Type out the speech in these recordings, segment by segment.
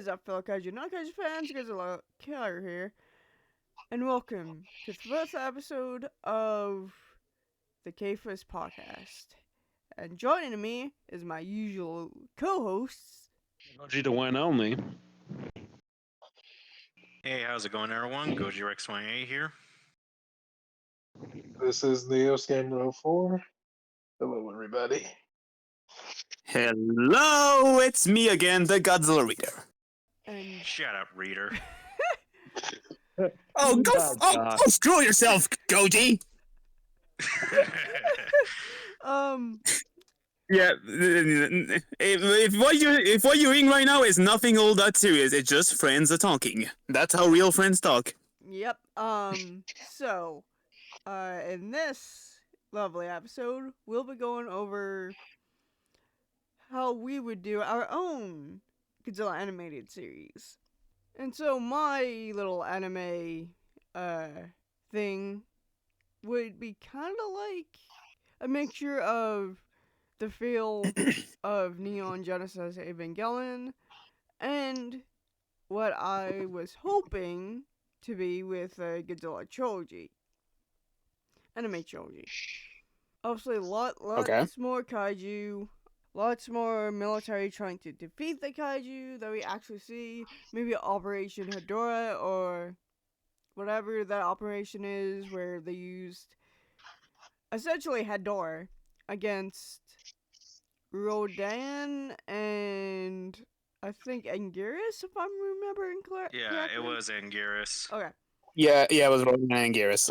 up, fellow kaiju, non-kaiju fans? Godzilla Killer here, and welcome to the first episode of the K-First podcast. And joining me is my usual co-hosts. Goji the one only. Hey, how's it going, everyone? Goji Rex 28 here. This is Neo Scammero 4. Hello, everybody. Hello, it's me again, the Godzilla Reader. And Shut up, reader. Oh, go screw yourself, Goji. Yeah, if what you're hearing right now is nothing all that serious, it's just friends are talking. That's how real friends talk. Yep. So, in this lovely episode, we'll be going over how we would do our own Godzilla animated series. And so my little anime thing would be kind of like a mixture of the feel of Neon Genesis Evangelion and what I was hoping to be with Godzilla trilogy. Anime trilogy. Obviously, lots more kaiju. Lots more military trying to defeat the kaiju that we actually see. Maybe Operation Hedorah or whatever that operation is, where they used essentially Hedorah against Rodan and I think Anguirus, if I'm remembering correctly. Yeah, it was Anguirus. Okay. Yeah, it was Rodan and Anguirus.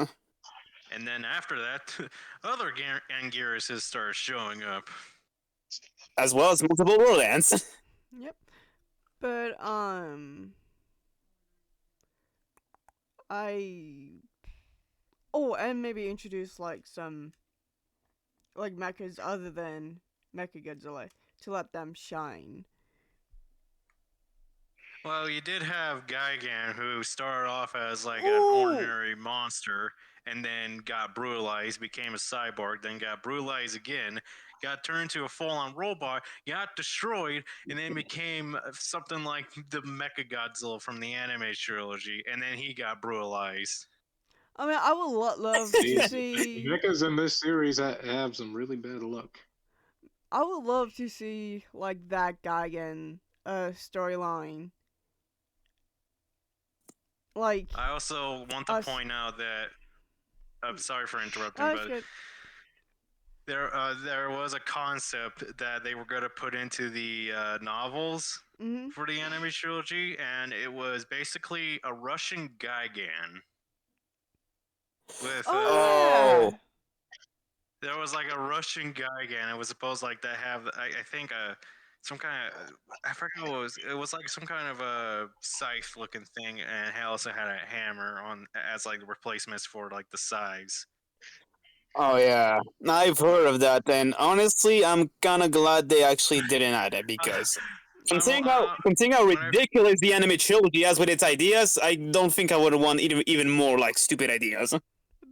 And then after that, other Anguiruses started showing up. As well as multiple Rodans. Yep. But, and maybe introduce, like, some, like, mechas other than Mechagodzilla to let them shine. Well, you did have Gigan, who started off as, like, an ordinary monster, and then got brutalized, became a cyborg, then got brutalized again, got turned into a full-on robot, got destroyed, and then became something like the Mechagodzilla from the anime trilogy, and then he got brutalized. I mean, I would love to see... Mechas in this series have some really bad luck. I would love to see, like, that Gigan storyline. Like... I also want to point out that... I'm sorry for interrupting, but... Good. There was a concept that they were going to put into the novels for the anime trilogy, and it was basically a Russian Gigan. With there was like a Russian Gigan. It was supposed like to have, I think, some kind of, I forgot what it was. It was like some kind of a scythe-looking thing, and it also had a hammer on as like replacements for like the scythes. Oh yeah, I've heard of that, and honestly, I'm kinda glad they actually didn't add it, because considering how ridiculous the anime trilogy is with its ideas, I don't think I would want even more like stupid ideas.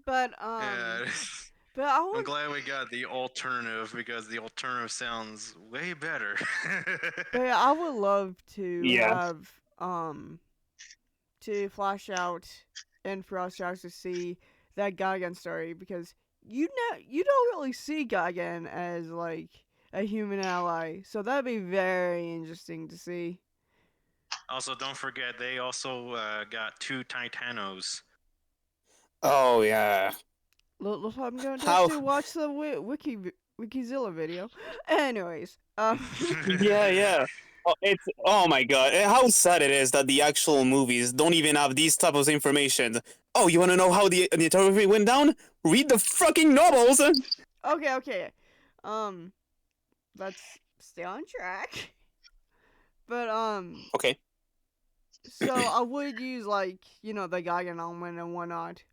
But but I'm glad we got the alternative, because the alternative sounds way better. But I would love to have to flash out and for us to actually see that Gigan story, because you don't really see Gigan as like a human ally, so that'd be very interesting to see. Also, don't forget they also got 2 Titanos. Oh yeah. Look, I'm going to have to watch the Wikizilla video. Anyways, yeah. Oh my god, how sad it is that the actual movies don't even have these type of information. Oh, you want to know how the movie went down? Read the fucking novels. Okay. Let's stay on track. But okay. So I would use like the Gigan element and whatnot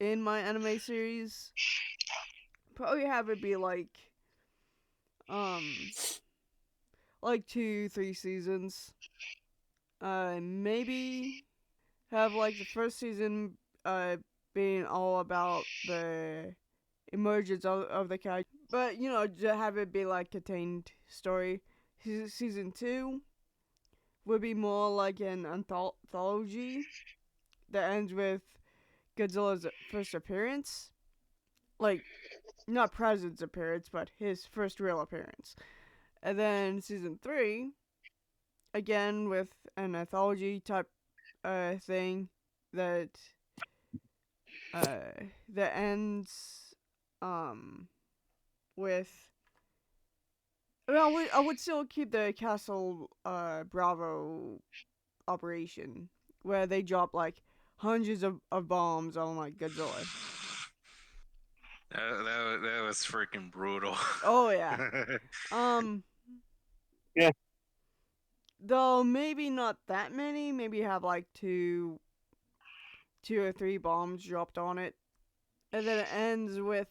in my anime series. Probably have it be like 2-3 seasons. Maybe have like the first season being all about the emergence of the kaiju, but just have it be like contained story. Season 2 would be more like an anthology that ends with Godzilla's first appearance. Like, not President's appearance, but his first real appearance. And then season 3, again with an anthology type thing that that ends with. I would still keep the Castle Bravo operation where they drop like hundreds of bombs on like Godzilla. That was freaking brutal. Oh yeah. Yeah. Though maybe not that many. Maybe have like two or three bombs dropped on it, and then it ends with.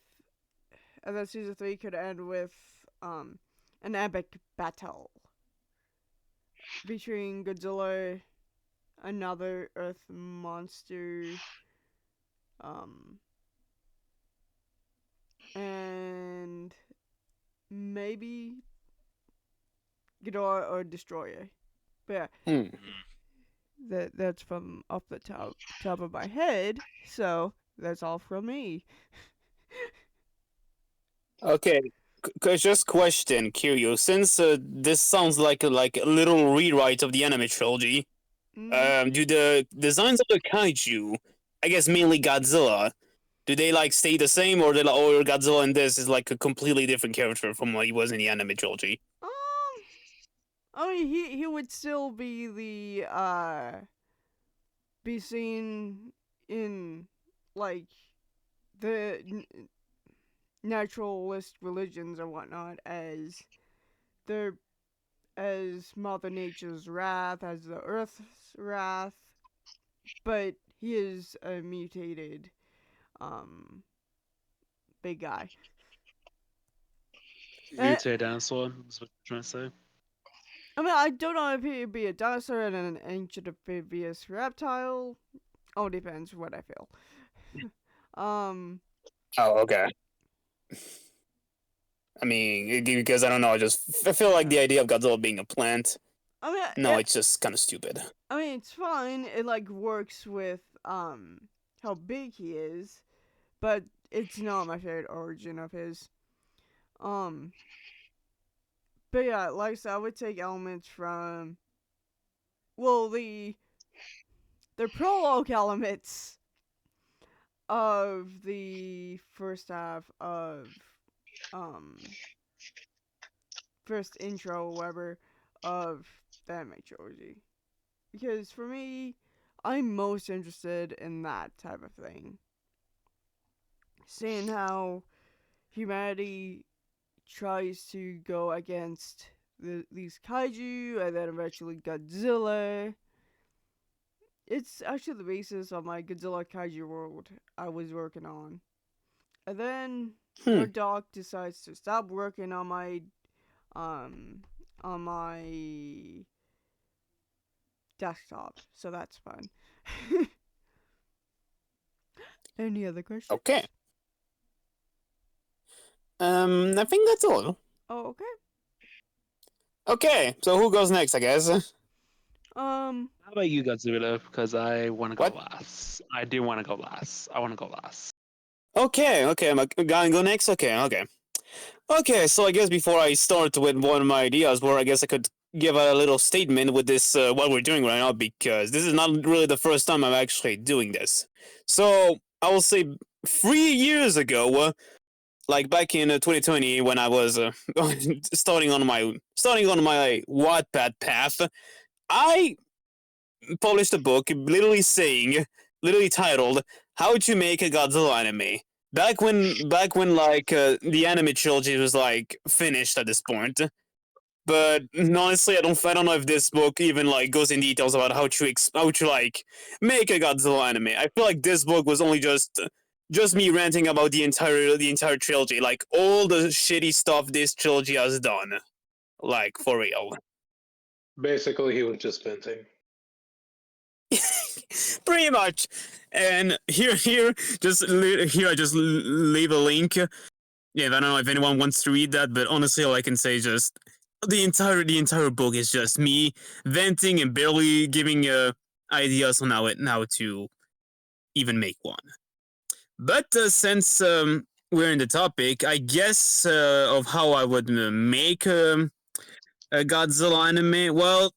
And then season 3 could end with an epic battle featuring Godzilla, another Earth monster, and maybe Ghidorah or Destroyer. But yeah, that's from off the top of my head. So that's all from me. Okay. Just question, curious. Since this sounds like a little rewrite of the anime trilogy, Mm-hmm. do the designs of the kaiju, I guess mainly Godzilla, do they like stay the same, or or Godzilla in this is like a completely different character from what he was in the anime trilogy? I mean, he would still be the be seen in like the naturalist religions and whatnot as the as Mother Nature's wrath, as the Earth's wrath, but he is a mutated big guy. Mutated dinosaur, is what you're trying to say. I mean, I don't know if he'd be a dinosaur and an ancient amphibious reptile. All depends what I feel. Oh, okay. I mean, because I don't know, I feel like the idea of Godzilla being a plant. I mean, No, it's just kind of stupid. I mean, it's fine. It like works with how big he is, but it's not my favorite origin of his. Um, but yeah, like I said, I would take elements from the prologue elements of the first half of first intro or whatever of the anime trilogy. Because for me, I'm most interested in that type of thing. Seeing how humanity tries to go against these kaiju and then eventually Godzilla. It's actually the basis of my Godzilla Kaiju world I was working on. And then Nerd Doc decides to stop working on my desktop, so that's fun. Any other questions? Okay. I think that's all. Oh, okay. Okay, so who goes next, I guess? How about you, Godzilla? Because I want to go What? last. I do want to go last. I want to go last. Okay, I'm gonna go next? Okay. Okay, so I guess before I start with one of my ideas, where I guess I could give a little statement with this, what we're doing right now, because this is not really the first time I'm actually doing this. So, I will say 3 years ago, like back in 2020 when I was starting on my Wattpad path, I published a book literally titled "How to Make a Godzilla Anime." Back when like the anime trilogy was like finished at this point. But honestly, I don't know if this book even like goes in details about how to like make a Godzilla anime. I feel like this book was only just me ranting about the entire trilogy, like all the shitty stuff this trilogy has done, like for real. Basically, he was just venting. Pretty much. And here I just leave a link. Yeah, I don't know if anyone wants to read that, but honestly, all I can say is just the entire book is just me venting and barely giving ideas on how to even make one. But since we're in the topic, I guess of how I would make a Godzilla anime. Well,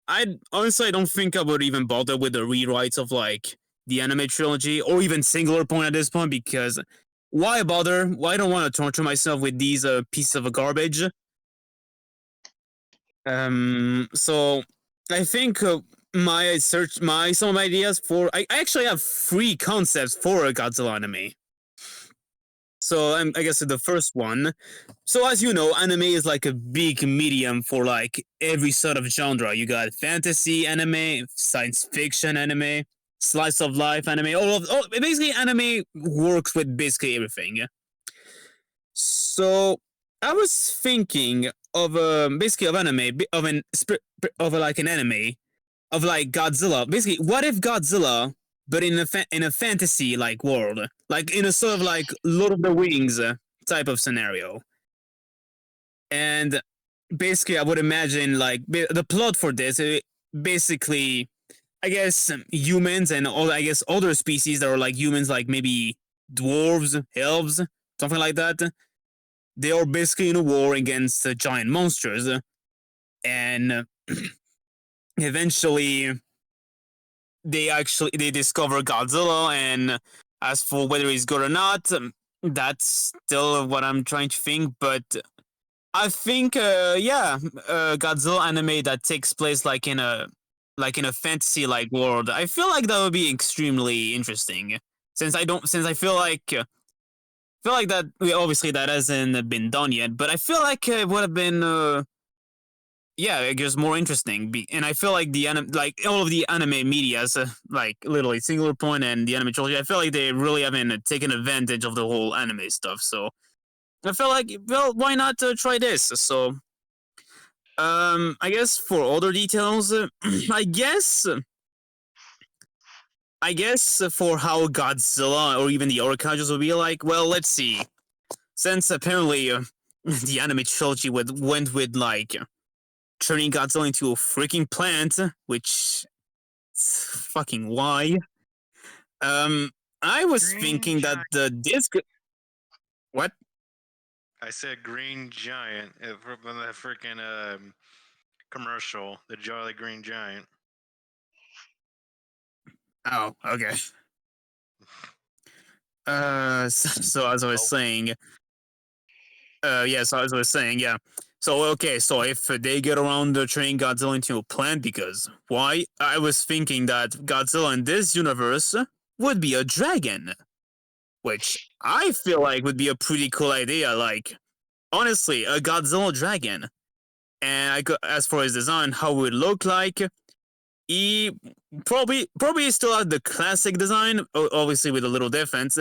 I don't think I would even bother with the rewrites of like the anime trilogy or even Singular Point at this point, because why bother? Why don't want to torture myself with these pieces of garbage? So I think my some of my ideas for I actually have 3 concepts for a Godzilla anime. So I guess the first one. So as you know, anime is like a big medium for like every sort of genre. You got fantasy anime, science fiction anime, slice of life anime. Basically anime works with basically everything. So I was thinking of basically of anime of like an anime of like Godzilla. Basically, what if Godzilla, but in a fantasy like world, like in a sort of like Lord of the Rings type of scenario, and basically I would imagine like the plot for this. Basically, I guess humans and all I guess other species that are like humans, like maybe dwarves, elves, something like that. They are basically in a war against giant monsters, and eventually they discover Godzilla. And as for whether he's good or not, that's still what I'm trying to think. But I think, Godzilla anime that takes place like in a fantasy like world. I feel like that would be extremely interesting. Since I feel like that. Obviously, that hasn't been done yet, but I feel like it would have been. Yeah, it gets more interesting. And I feel like like all of the anime medias, like literally Singular Point and the anime trilogy, I feel like they really haven't taken advantage of the whole anime stuff. So I feel like, well, why not try this? So, I guess for other details, I guess for how Godzilla or even the Orcas will be like, well, let's see. Since apparently the anime trilogy went with like turning Godzilla into a freaking plant, which fucking why? I was Green thinking that giant. the disc. What? I said Green Giant from that freaking commercial, the Jolly Green Giant. Oh, okay. So as I was saying, so as I was saying, yeah. So okay, so if they get around to turning Godzilla into a plant, because why? I was thinking that Godzilla in this universe would be a dragon, which I feel like would be a pretty cool idea. Like, honestly, a Godzilla dragon. And as for his design, how it would look like, he probably still had the classic design, obviously with a little difference.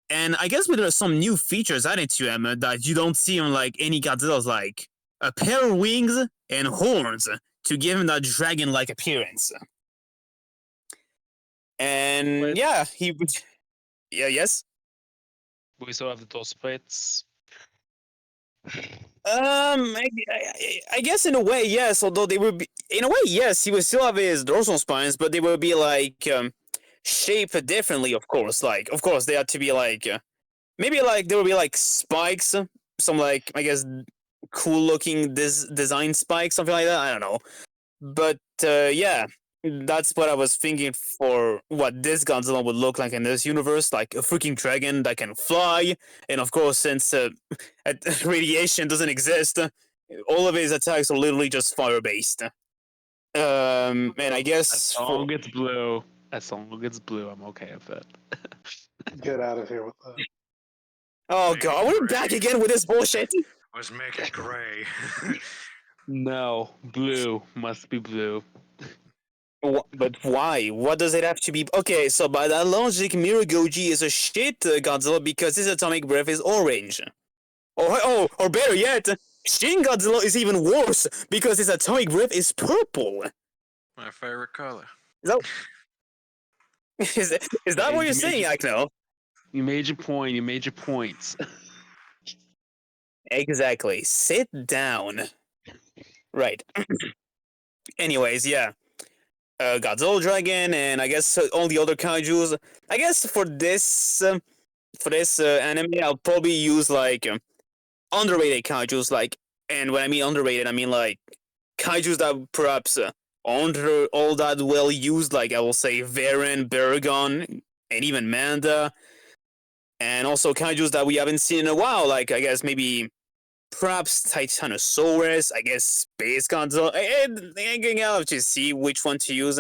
And I guess with some new features added to him that you don't see on like any Godzilla's, like a pair of wings and horns to give him that dragon-like appearance. And But yeah, he would. Yeah, yes. we still have those splits. I guess in a way, yes. Although they would be, in a way, yes, he would still have his dorsal spines, but they would be like shaped differently. Of course, like of course they had to be like maybe like there would be like spikes, some like I guess cool looking design spikes, something like that. I don't know, but yeah, that's what I was thinking for what this Godzilla would look like in this universe, like a freaking dragon that can fly, and of course, since radiation doesn't exist, all of his attacks are literally just fire based. And I As guess long as it's blue, as long as it's blue, I'm okay with it. Get out of here with that. oh Make god, it we're gray. back again with this bullshit. Let's make it gray. No, blue must be blue. But why? What does it have to be? Okay, so by that logic, Mirror Goji is a shit Godzilla because his atomic breath is orange. Or better yet, Shin Godzilla is even worse because his atomic breath is purple. My favorite color. Is that, is that Yeah, what you're you saying, made Akno? You made your point. You made your points. Exactly. Sit down. Right. Anyways, yeah. Godzilla Dragon, and I guess all the other kaiju's. I guess for this anime, I'll probably use like underrated kaiju's. Like, and when I mean underrated, I mean like kaiju's that perhaps aren't all that well used. Like I will say, Varen, Baragon, and even Manda, and also kaiju's that we haven't seen in a while. Like I guess maybe perhaps Titanosaurus, I guess Space Godzilla. I'll just see which one to use.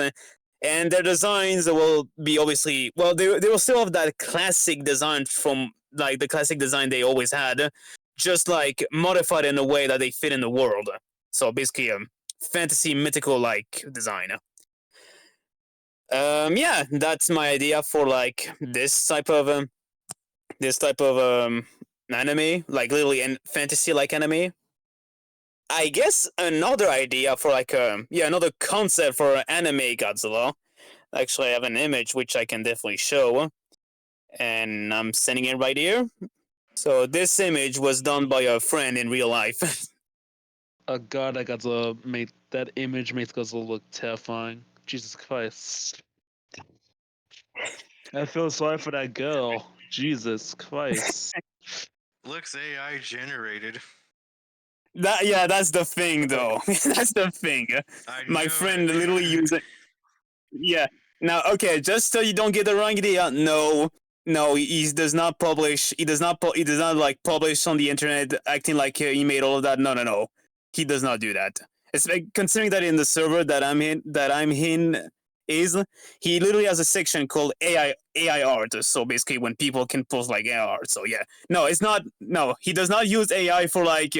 And their designs will be obviously, well, they will still have that classic design from like the classic design they always had, just like modified in a way that they fit in the world. So basically, fantasy mythical like design. Yeah, that's my idea for like this type of anime, like literally an fantasy like anime. I guess another idea for like another concept for anime Godzilla. Actually, I have an image which I can definitely show, and I'm sending it right here. So this image was done by a friend in real life. Oh god, that image makes Godzilla look terrifying. Jesus Christ. I feel sorry for that girl. Jesus Christ. Looks AI generated. That's the thing though. That's the thing. I My knew friend it. literally used it. Yeah. Now, okay, just so you don't get the wrong idea, no, he does not publish. He does not like publish on the internet acting like he made all of that. No. He does not do that. It's like, considering that in the server that I'm in is he literally has a section called AI art. So basically, when people can post like AI art. So yeah, no, it's not. No, he does not use AI for like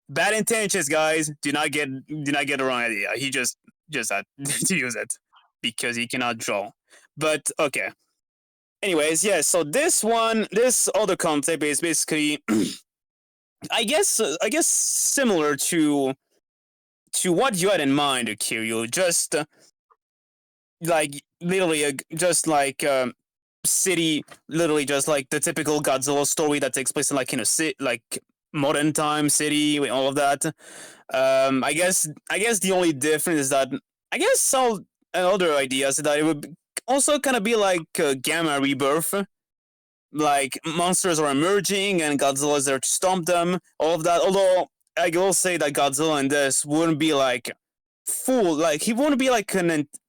bad intentions, guys. Do not get the wrong idea. He just had to use it because he cannot draw. But okay. Anyways, yeah. So this other concept is basically, I guess similar to what you had in mind, Kiryu. Just like literally, just like city, literally just like the typical Godzilla story that takes place in like in a city, like modern time city with all of that. I guess the only difference is that I guess all other ideas that it would also kind of be like Gamma Rebirth. Like monsters are emerging and Godzilla is there to stomp them. All of that. Although I will say that Godzilla in this wouldn't be like full. Like he wouldn't be like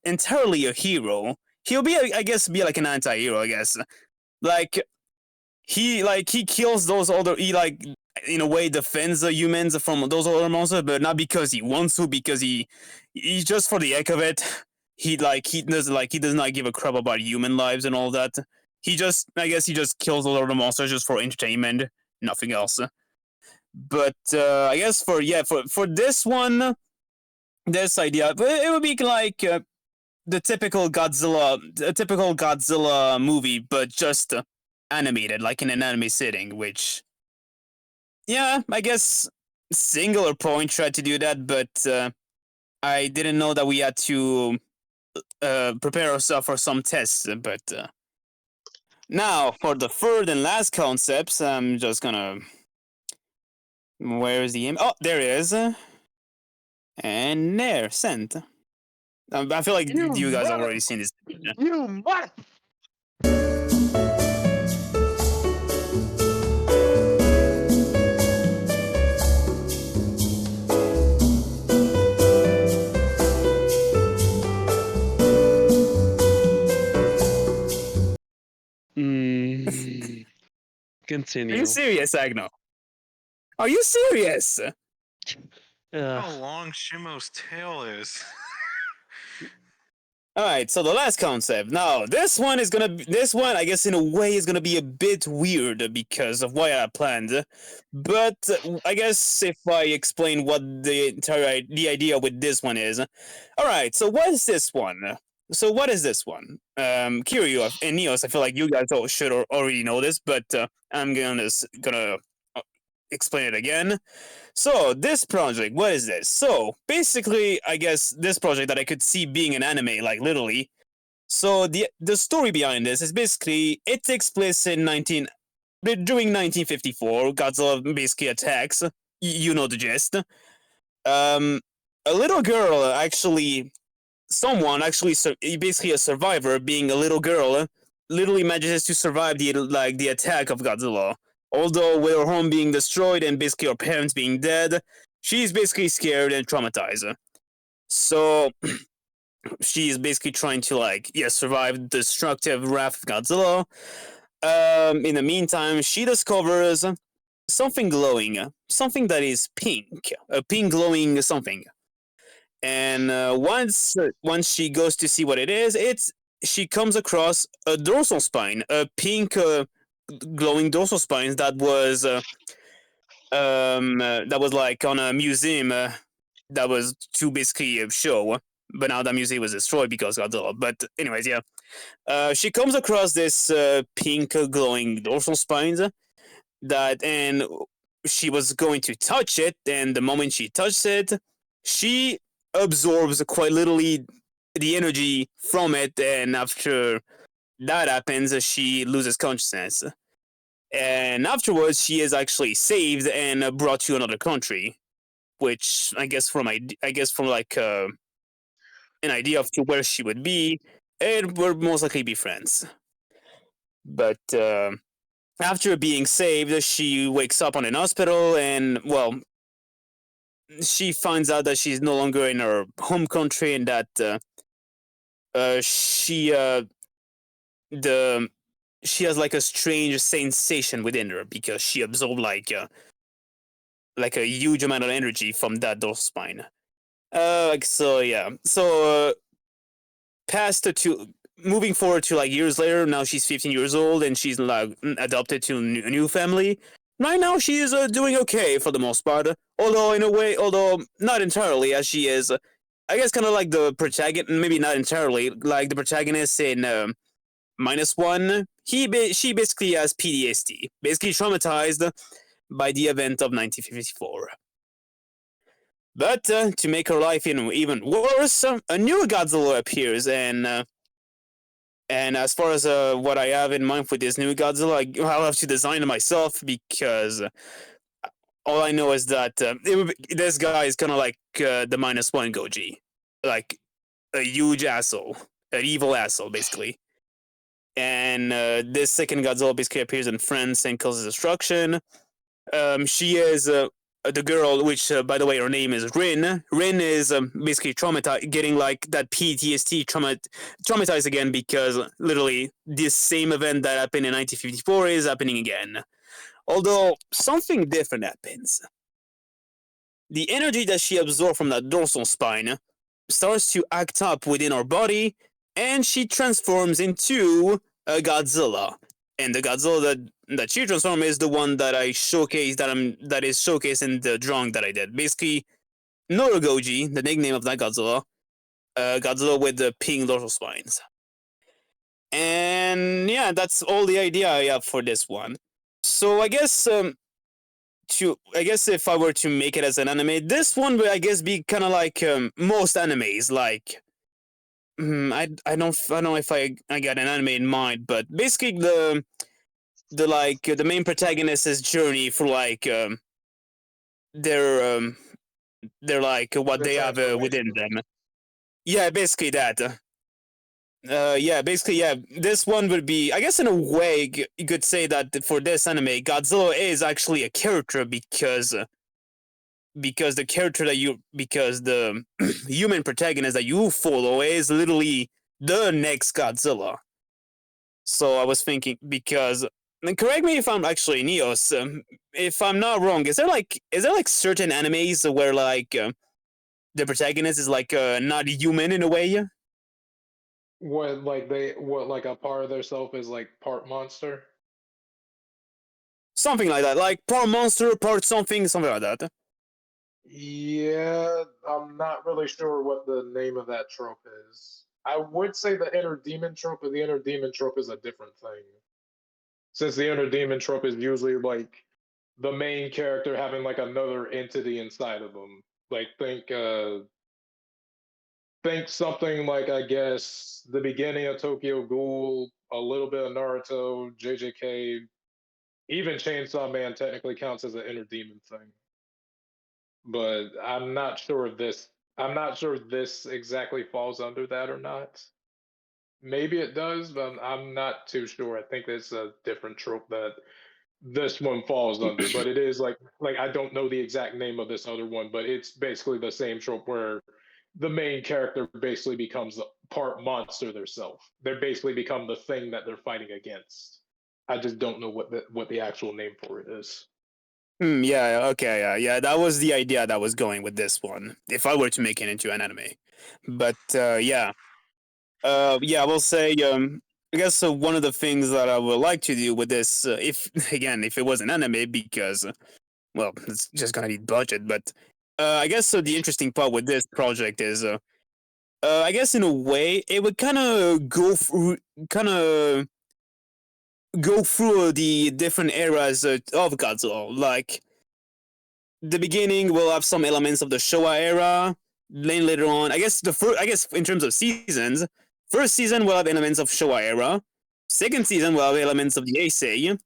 entirely a hero. He'll be, I guess, be like an anti-hero. I guess. Like he kills those other. He like in a way defends the humans from those other monsters, but not because he wants to. Because he's just for the heck of it. He does not give a crap about human lives and all that. I guess he just kills all of the monsters just for entertainment, nothing else. But I guess for this one, this idea, it would be like the typical Godzilla movie, but just animated, like in an anime setting. Which, yeah, I guess Singular Point tried to do that, but I didn't know that we had to prepare ourselves for some tests. But now for the third and last concepts, I'm just gonna. Where is the image? Oh, there it is. And there, sent. I feel like you guys have already seen this. You must. Are Continue. you serious, Agno? Are you serious? How long Shimo's tail is. All right, so the last concept. Now, this one, I guess, in a way, is gonna be a bit weird because of what I planned. But I guess if I explain what the idea with this one is. All right, so what is this one? Kiryu and Neos, I feel like you guys all should already know this, but I'm gonna explain it again. So this project, what is this? So basically, I guess this project that I could see being an anime, like literally. So the story behind this is basically it takes place in during 1954. Godzilla basically attacks. You know the gist. a little girl actually, someone actually, basically a survivor, being a little girl, literally manages to survive the attack of Godzilla. Although with her home being destroyed and basically her parents being dead, she's basically scared and traumatized. So she's basically trying to survive the destructive wrath of Godzilla. In the meantime, she discovers something glowing, something that is pink, a pink glowing something. And once she goes to see what it is, she comes across a dorsal spine, a pink glowing dorsal spine that was like on a museum that was to basically show. But now that museum was destroyed because Godzilla. But anyways, yeah, she comes across this pink glowing dorsal spines and she was going to touch it, and the moment she touched it, she absorbs quite literally the energy from it, and after that happens, she loses consciousness. And afterwards, she is actually saved and brought to another country, which I guess from an idea of to where she would be, it would most likely be France. But after being saved, she wakes up on an hospital, and well, she finds out that she's no longer in her home country, and that she the she has like a strange sensation within her because she absorbed like a huge amount of energy from that dorsal spine. So yeah, so past to moving forward to like years later, now she's 15 years old and she's like adopted to a new family. Right now, she is doing okay for the most part. Although in a way, although not entirely, as she is, I guess, kind of like the protagonist. Maybe not entirely, like the protagonist in -1. She basically has PTSD, basically traumatized by the event of 1954. But to make her life even worse, a new Godzilla appears, and as far as what I have in mind for this new Godzilla, I'll have to design it myself because all I know is that this guy is kind of like the -1 Goji, like a huge asshole, an evil asshole, basically. And this second Godzilla basically appears in France and causes destruction. She is the girl, which by the way, her name is Rin. Rin is basically traumatized, getting like that PTSD traumatized again because literally this same event that happened in 1954 is happening again. Although something different happens. The energy that she absorbed from that dorsal spine starts to act up within her body, and she transforms into a Godzilla. And the Godzilla that she transforms is the one that I showcased that is showcased in the drawing that I did. Basically, Norogoji, the nickname of that Godzilla, Godzilla with the pink dorsal spines. And yeah, that's all the idea I have for this one. So I guess if I were to make it as an anime, this one would I guess be kind of like most animes. Like I don't know if I got an anime in mind, but basically the main protagonist's journey for their like what The they have within transformation. them. Yeah, basically that. Yeah, basically, yeah. This one would be, I guess, in a way, you could say that for this anime, Godzilla is actually a character because the character because the human protagonist that you follow is literally the next Godzilla. So I was thinking because, and correct me if I'm actually Neos, if I'm not wrong, is there like certain animes where the protagonist is not human in a way, What like a part of their self is like part monster? something like that, like part monster, part something like that. Yeah, I'm not really sure what the name of that trope is. I would say the inner demon trope, but the inner demon trope is a different thing. Since the inner demon trope is usually like the main character having like another entity inside of them. Like think something like I guess the beginning of Tokyo Ghoul, a little bit of Naruto, JJK, even Chainsaw Man technically counts as an inner demon thing. But I'm not sure of this I'm not sure this exactly falls under that or not. Maybe it does, but I'm not too sure. I think it's a different trope that this one falls under, but it is like I don't know the exact name of this other one, but it's basically the same trope where the main character basically becomes part monster themselves. They basically become the thing that they're fighting against. I just don't know what the actual name for it is. Yeah, okay, yeah. That was the idea that was going with this one. If I were to make it into an anime, but yeah, yeah, I will say. I guess one of the things that I would like to do with this, if again, if it was an anime, because well, it's just gonna need budget. But I guess the interesting part with this project is, I guess in a way, it would kind of go through the different eras of Godzilla. Like the beginning will have some elements of the Showa era. Then later on, I guess in terms of seasons, first season will have elements of Showa era. Second season will have elements of the Heisei.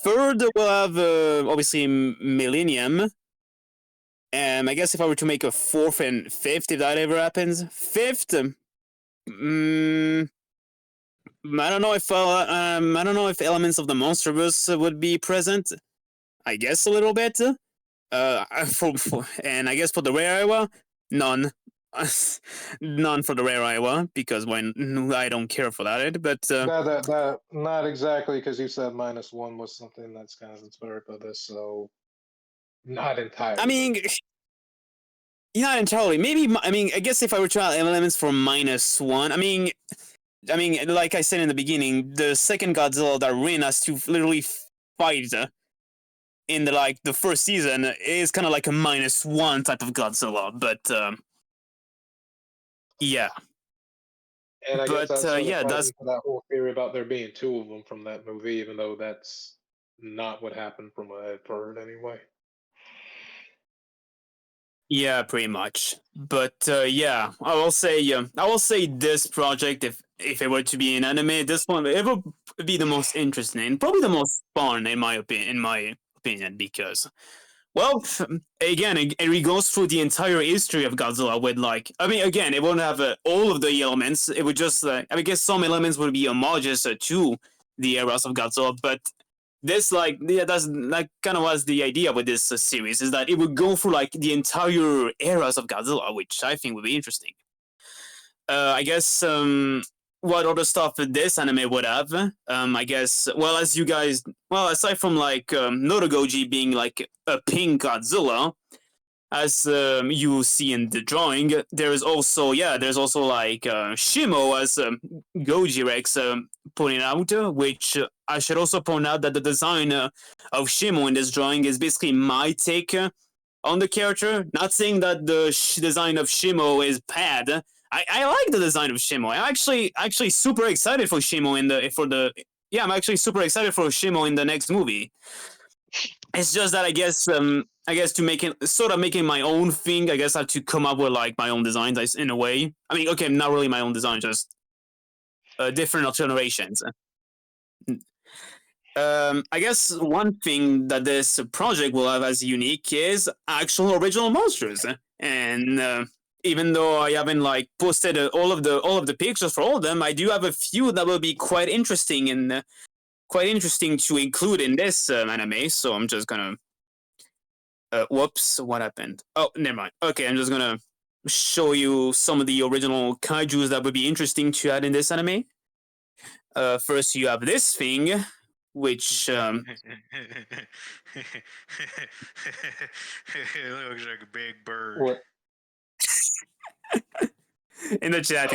Third will have obviously Millennium. I guess if I were to make a fourth and fifth, if that ever happens, fifth, I don't know if elements of the MonsterVerse would be present. I guess a little bit. And I guess for the rare Iowa, none. None for the rare Iowa because when I don't care for that. But That not exactly because you said -1 was something that's kind of inspired by this, so not entirely. I mean, not entirely. Maybe I mean I guess if I were to add elements for -1, I mean, like I said in the beginning, the second Godzilla that Rin has to literally fight in the first season is kind of like a -1 type of Godzilla, but yeah. And I guess But that's sort of yeah, ties that's into that whole theory about there being two of them from that movie, even though that's not what happened from what I've heard anyway. yeah, pretty much. But yeah, I will say this project, if it were to be an anime, this one it will be the most interesting, probably the most fun in my opinion, because well, again, it goes through the entire history of Godzilla with I mean, again, it won't have all of the elements. It would just, I guess some elements would be homages to the eras of Godzilla, but this, yeah, that's kind of was the idea with this series, is that it would go through the entire eras of Godzilla, which I think would be interesting. I guess what other stuff this anime would have? I guess as you guys aside from Noto Goji being a pink Godzilla, as you see in the drawing, there's also Shimo, as Goji Rex pointed out, which I should also point out that the design of Shimo in this drawing is basically my take on the character. Not saying that the design of Shimo is bad. I like the design of Shimo. I'm actually super excited for Shimo I'm actually super excited for Shimo in the next movie. It's just that I guess to make it sort of making my own thing, I guess I have to come up with my own designs in a way. I mean, okay, not really my own design, just different alterations. I guess one thing that this project will have as unique is actual original monsters, and even though I haven't posted all of the pictures for all of them, I do have a few that will be quite interesting and quite interesting to include in this anime. So I'm just gonna. Whoops! What happened? Oh, never mind. Okay, I'm just gonna show you some of the original kaiju's that would be interesting to add in this anime. First, you have this thing, which it looks like a big bird. What? in the chat.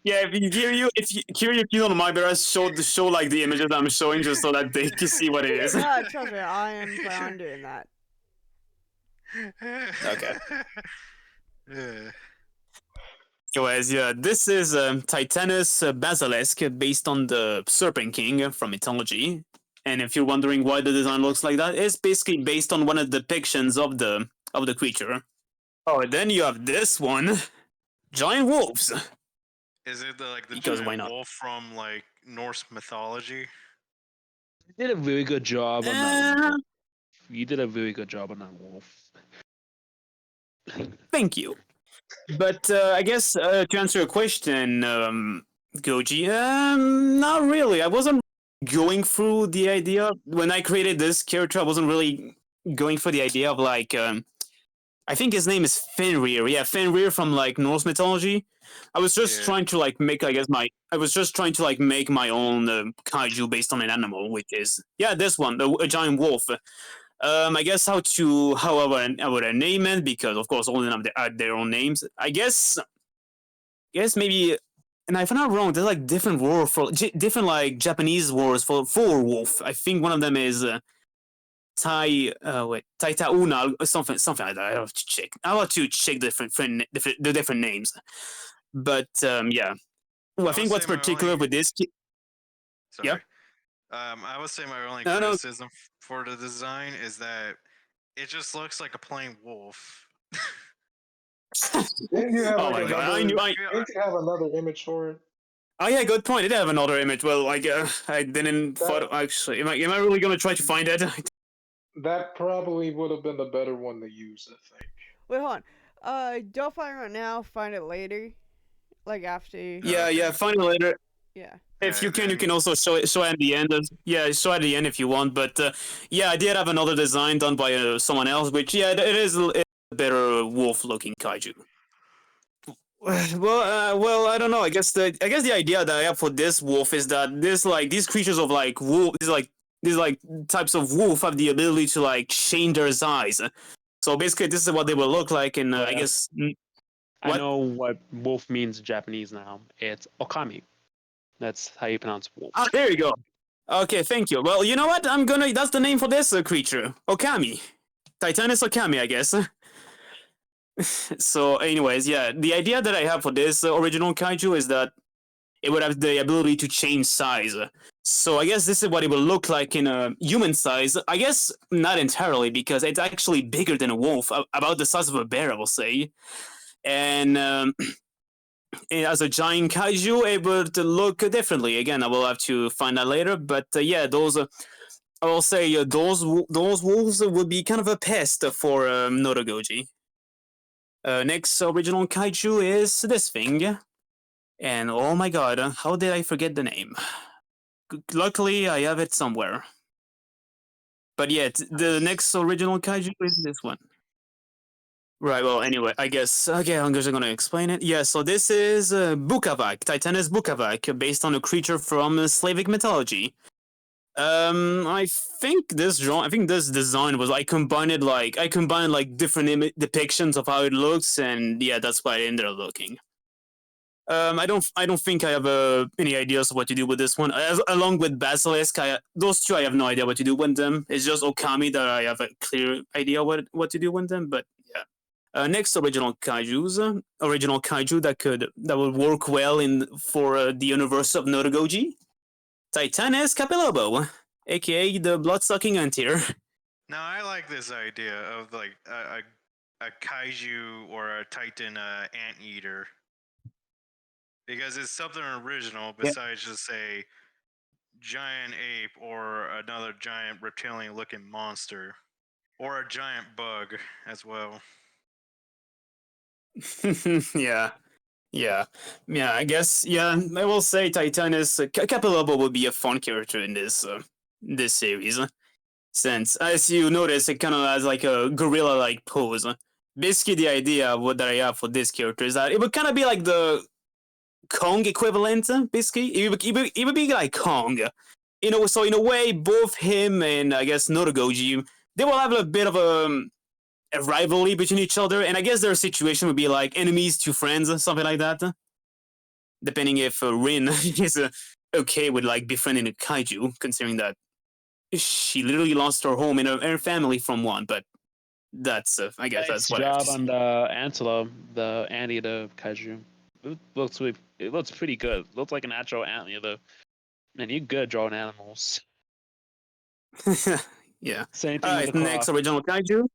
Yeah, if you don't mind, but I show the images I'm showing just so that they can see what it is. Yeah, trust me, I am planning on doing that. Okay. Anyways, yeah, this is Titanus Basilisk, based on the Serpent King from mythology. And if you're wondering why the design looks like that, it's basically based on one of the depictions of the creature. Oh, and then you have this one, giant wolves. Is it like the Because why giant not? wolf from like Norse mythology? You did a really good job on that Uh, wolf. You did a really good job on that wolf. Thank you. But I guess to answer your question, Goji, not really. I wasn't going through the idea when I created this character. I wasn't really going for the idea of like I think his name is Fenrir. Yeah, Fenrir from like Norse mythology. I was just Yeah. trying to like make, I guess my. I was just trying to like make my own kaiju based on an animal, which is yeah, this one, a giant wolf. I guess how I would name it because of course all of them have their own names. I guess maybe, and if I'm not wrong, there's like different word for different like Japanese words for wolf. I think one of them is Taitauna, something like that. I have to check. I have to check the different names. But yeah, well, I I would think say what's my particular only with this, yeah, sorry. I would say my only no, no, criticism for the design is that it just looks like a plain wolf. Didn't you have oh like my god, I another? knew I I. feel Didn't you have another image for it? Oh yeah, good point. It did have another image. Well, like I didn't That thought actually. Am I really gonna try to find it? that probably would have been the better one to use, I think. Wait, hold on. Don't find it right now. Find it later. Like after. Yeah, okay. yeah. Find it later. Yeah. If you can, you Then can also show it at the end. Yeah, show it at the end if you want. But yeah, I did have another design done by someone else, which yeah, it is a better wolf-looking kaiju. Well, I don't know. I guess the idea that I have for this wolf is that these creatures of like wolf, these types of wolf have the ability to like change their size. So basically, this is what they will look like. And I Yeah. guess I what? know what wolf means in Japanese now. It's okami. That's how you pronounce wolf. Ah, there you go. Okay, thank you. Well, you know what? That's the name for this creature, Okami. Titanus Okami, I guess. So, anyways, yeah, the idea that I have for this original kaiju is that it would have the ability to change size. So I guess this is what it will look like in a human size. I guess not entirely because it's actually bigger than a wolf, about the size of a bear, I will say. And as a giant kaiju, it would look differently. Again, I will have to find out later. But yeah, those I will say those wolves would be kind of a pest for Notogoji. Next original kaiju is this thing. And oh my god, how did I forget the name? Luckily, I have it somewhere. But yeah, the next original kaiju is this one. Right, well, anyway, I guess, okay, I'm just gonna explain it. Yeah, so this is Bukavak, Titanus Bukavak, based on a creature from Slavic mythology. I think this design was I combined different depictions of how it looks, and yeah, that's why it ended up looking. I don't think I have any ideas of what to do with this one. Along with Basilisk, those two I have no idea what to do with them. It's just Okami that I have a clear idea what to do with them. But yeah, next original kaiju that would work well in for the universe of Notogoji, Titanus Capilobo, aka the blood-sucking anteater. now I like this idea of like a kaiju or a titan anteater because it's something original Yeah. besides just a giant ape or another giant reptilian looking monster or a giant bug as well. Yeah. Yeah, yeah. I guess. Yeah, I will say Titanus Capilobo would be a fun character in this series, since as you notice, it kind of has like a gorilla-like pose. Basically, the idea that I have for this character is that it would kind of be like the Kong equivalent. Basically, it would be like Kong. So in a way, both him and I guess Notogoji, they will have a bit of a rivalry between each other, and I guess their situation would be like enemies to friends, something like that. Depending if Rin is okay with like befriending a kaiju, considering that she literally lost her home and her family from one. But that's I guess Nice that's what I have to job say. on the antelope, the anteater kaiju. It looks pretty good. It looks like an actual anteater. Man, you're good at drawing animals. Yeah. Same All thing with the right. Next croc. original kaiju.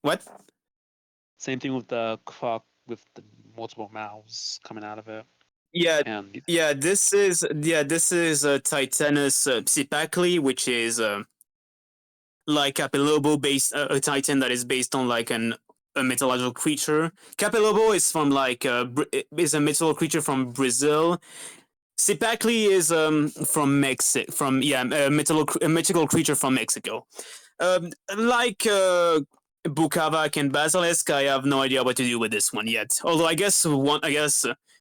What? Same thing with the croc with the multiple mouths coming out of it. Yeah, And this is Titanus Psipacli, which is like Capilobo based a titan that is based on like a mythological creature. Capilobo is from like is a mythological creature from Brazil. Sipacli is from Mexico, from a mythical creature from Mexico. Like Bukavak and Basilisk, I have no idea what to do with this one yet. Although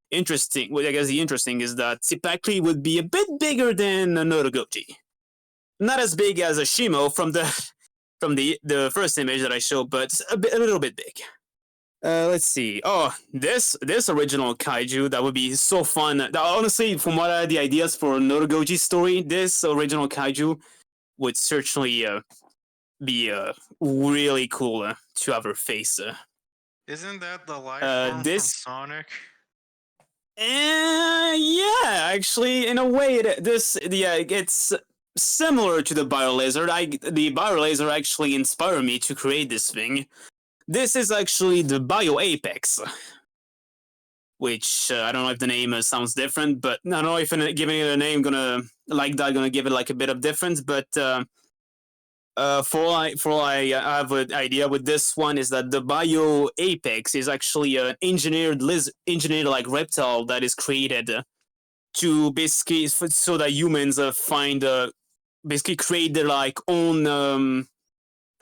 interesting. What I guess the interesting is that Sipacli would be a bit bigger than a Notogoji. Not as big as a Shimo from the first image that I showed, but a little bit big. Let's see. Oh, this original kaiju, that would be so fun. Honestly, from what I had the ideas for Notogoji's story, this original kaiju would certainly be really cool to have her face. Isn't that the life form from This Sonic? yeah, actually, in a way, it's similar to the Biolizard. The Biolizard actually inspired me to create this thing. This is actually the Bio Apex, which I don't know if the name sounds different, but I don't know if giving it a name gonna give it like a bit of difference. But for all I have an idea with this one is that the Bio Apex is actually an engineered like reptile that is created to basically so that humans find basically create their like own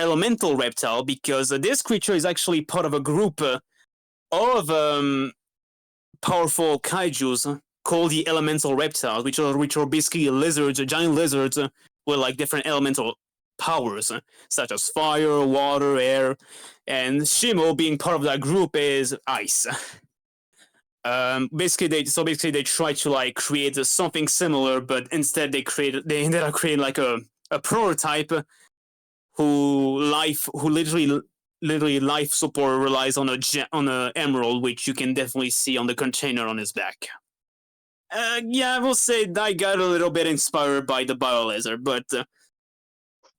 elemental reptile, because this creature is actually part of a group of powerful kaijus called the elemental reptiles, which are basically lizards, giant lizards with like different elemental powers, such as fire, water, air, and Shimo, being part of that group, is ice. Basically they try to like create something similar, but instead they ended up creating like a prototype who literally life support relies on a emerald, which you can definitely see on the container on his back. Yeah, I will say I got a little bit inspired by the Biolizard, but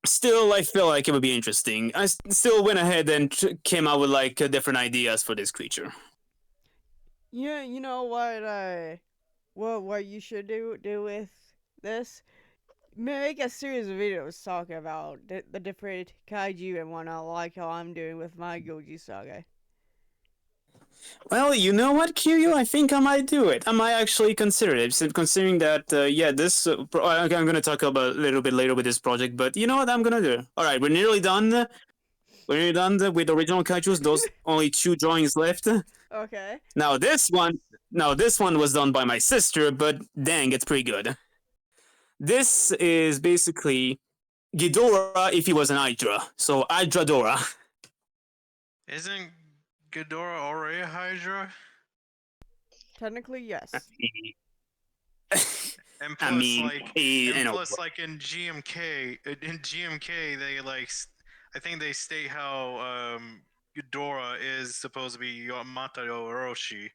still, I feel like it would be interesting. I still went ahead and came out with like different ideas for this creature. Yeah, you know what you should do with this? Make a series of videos talking about the different kaiju and whatnot, like how I'm doing with my Goji saga. Well, you know what, Kiryu? I think I might do it. I might actually consider it, considering that, this. I'm going to talk about a little bit later with this project, but you know what I'm going to do? All right, we're nearly done. We're nearly done with the original kaijus. Those only 2 drawings left. Okay. Now this one was done by my sister, but dang, it's pretty good. This is basically Ghidorah if he was an Hydra. So Hydradora. Isn't Ghidorah already a Hydra? Technically, yes. And I plus, mean, like in GMK, they like, I think they state how Ghidorah is supposed to be Yamato Orochi.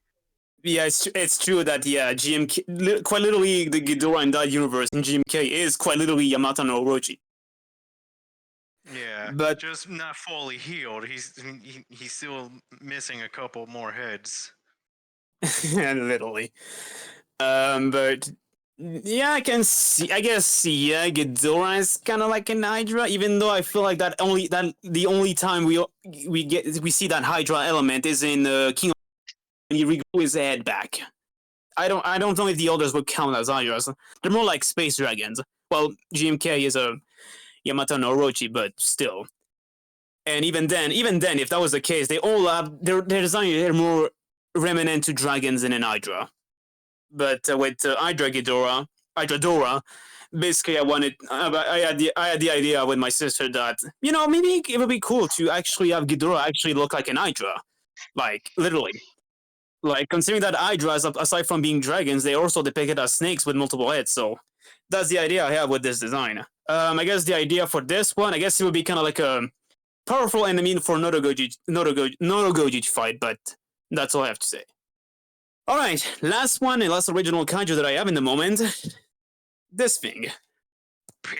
Yeah, it's true that GMK quite literally the Ghidorah in that universe in GMK is quite literally Yamato no Orochi. Yeah, but just not fully healed. He's still missing a couple more heads. literally. But yeah, I can see. I guess Ghidorah is kind of like an Hydra, even though I feel like that the only time we see that Hydra element is in King of when he regrew his head back. I don't know if the others would count as Hydras. They're more like space dragons. Well, GMK is a Yamato no Orochi, but still. And even then, if that was the case, they all have their design. They're more remnant to dragons than an Hydra. But with Hydradora, basically, I had the idea with my sister that maybe it would be cool to actually have Ghidorah actually look like an Hydra, like literally. Like, considering that Hydras, aside from being dragons, they also depicted as snakes with multiple heads. So that's the idea I have with this design. I guess the idea for this one, I guess it would be kind of like a powerful enemy for Notogoji to fight, but that's all I have to say. All right, last one and last original kaiju that I have in the moment. This thing. Pig.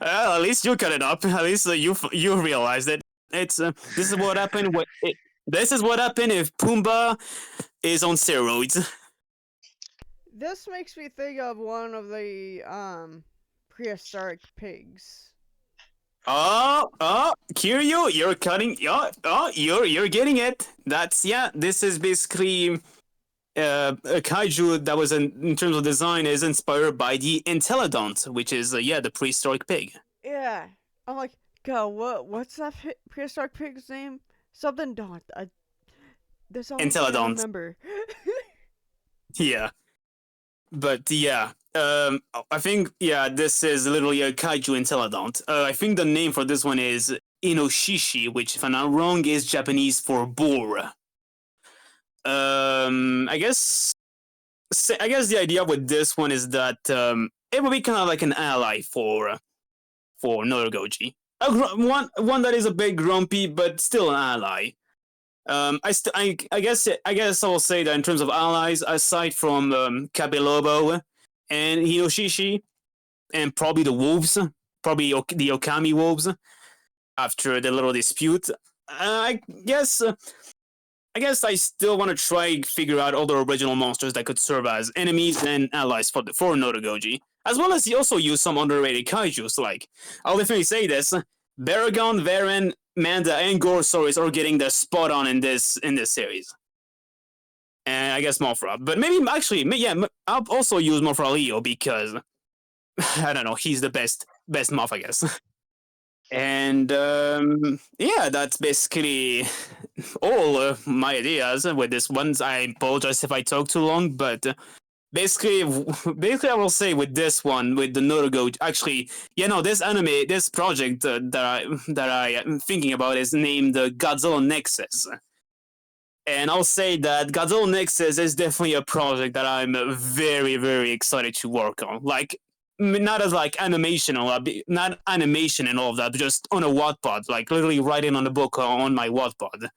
Well, at least you cut it up. At least you realized it. It's this is what happened. This is what happened if Pumbaa is on steroids. This makes me think of one of the prehistoric pigs. Kiryu, you're cutting. You're getting it. That's yeah. This is basically a kaiju that was in terms of design is inspired by the Entelodont, which is yeah the prehistoric pig. Yeah, I'm like, God, what's that prehistoric pig's name? Something don't. That's the only thing I Entelodont. remember. Yeah, but yeah. I think yeah, this is literally a kaiju Entelodont. I think the name for this one is Inoshishi, which, if I'm not wrong, is Japanese for boar. I guess the idea with this one is that it will be kind of like an ally for Goji. One that is a bit grumpy, but still an ally. I guess I will say that in terms of allies, aside from Kabelobo and Hinoshishi, and probably the wolves, probably the Okami wolves, after the little dispute, I guess. I guess I still want to try figure out all the original monsters that could serve as enemies and allies for Notogoji, as well as he also use some underrated kaijus. Like I'll definitely say this: Baragon, Varen, Manda, and Gorsaurus are getting the spot on in this series. And I guess Mothra, but maybe actually, yeah, I'll also use Mothra Leo because I don't know, he's the best moth, I guess. And yeah, that's basically all my ideas with this one. I apologize if I talk too long, but basically, I will say with this one, with the Notogo, actually, this project that I am thinking about is named Godzilla Nexus. And I'll say that Godzilla Nexus is definitely a project that I'm very, very excited to work on. Like, not as like animation or not animation and all of that, but just on a Wattpad, like literally writing on the book on my Wattpad.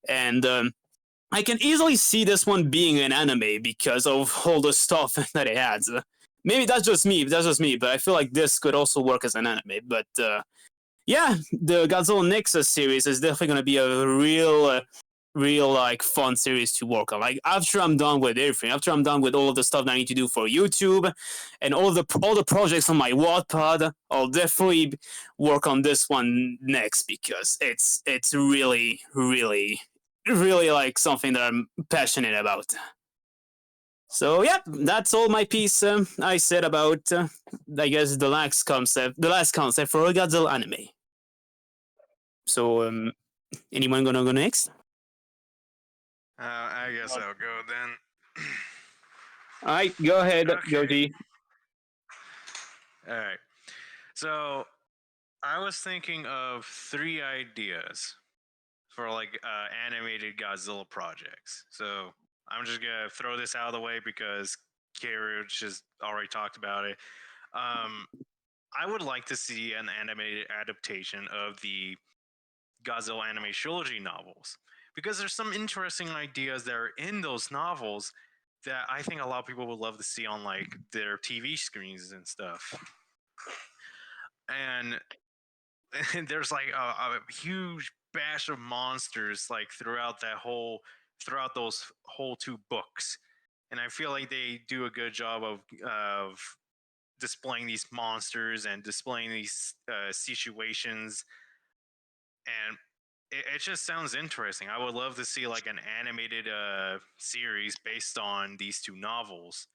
And I can easily see this one being an anime because of all the stuff that it has. Maybe that's just me, but I feel like this could also work as an anime. But yeah, the Godzilla Nexus series is definitely going to be a real like fun series to work on. Like after I'm done with everything, after I'm done with all of the stuff that I need to do for YouTube and all the projects on my Wattpad, I'll definitely work on this one next because it's really like something that I'm passionate about. So yeah, that's all my piece I said about I guess the last concept for a Godzilla anime. So anyone gonna go next? I guess I'll go then. All right, go ahead, Okay. Goji. All right. So I was thinking of 3 ideas for like animated Godzilla projects. So I'm just gonna throw this out of the way because Kira just already talked about it. I would like to see an animated adaptation of the Godzilla anime trilogy novels because there's some interesting ideas that are in those novels that I think a lot of people would love to see on like their TV screens and stuff. And, and there's like a huge bash of monsters like throughout those whole 2 books. And I feel like they do a good job of displaying these monsters and displaying these situations, and it just sounds interesting. I would love to see like an animated series based on these 2 novels.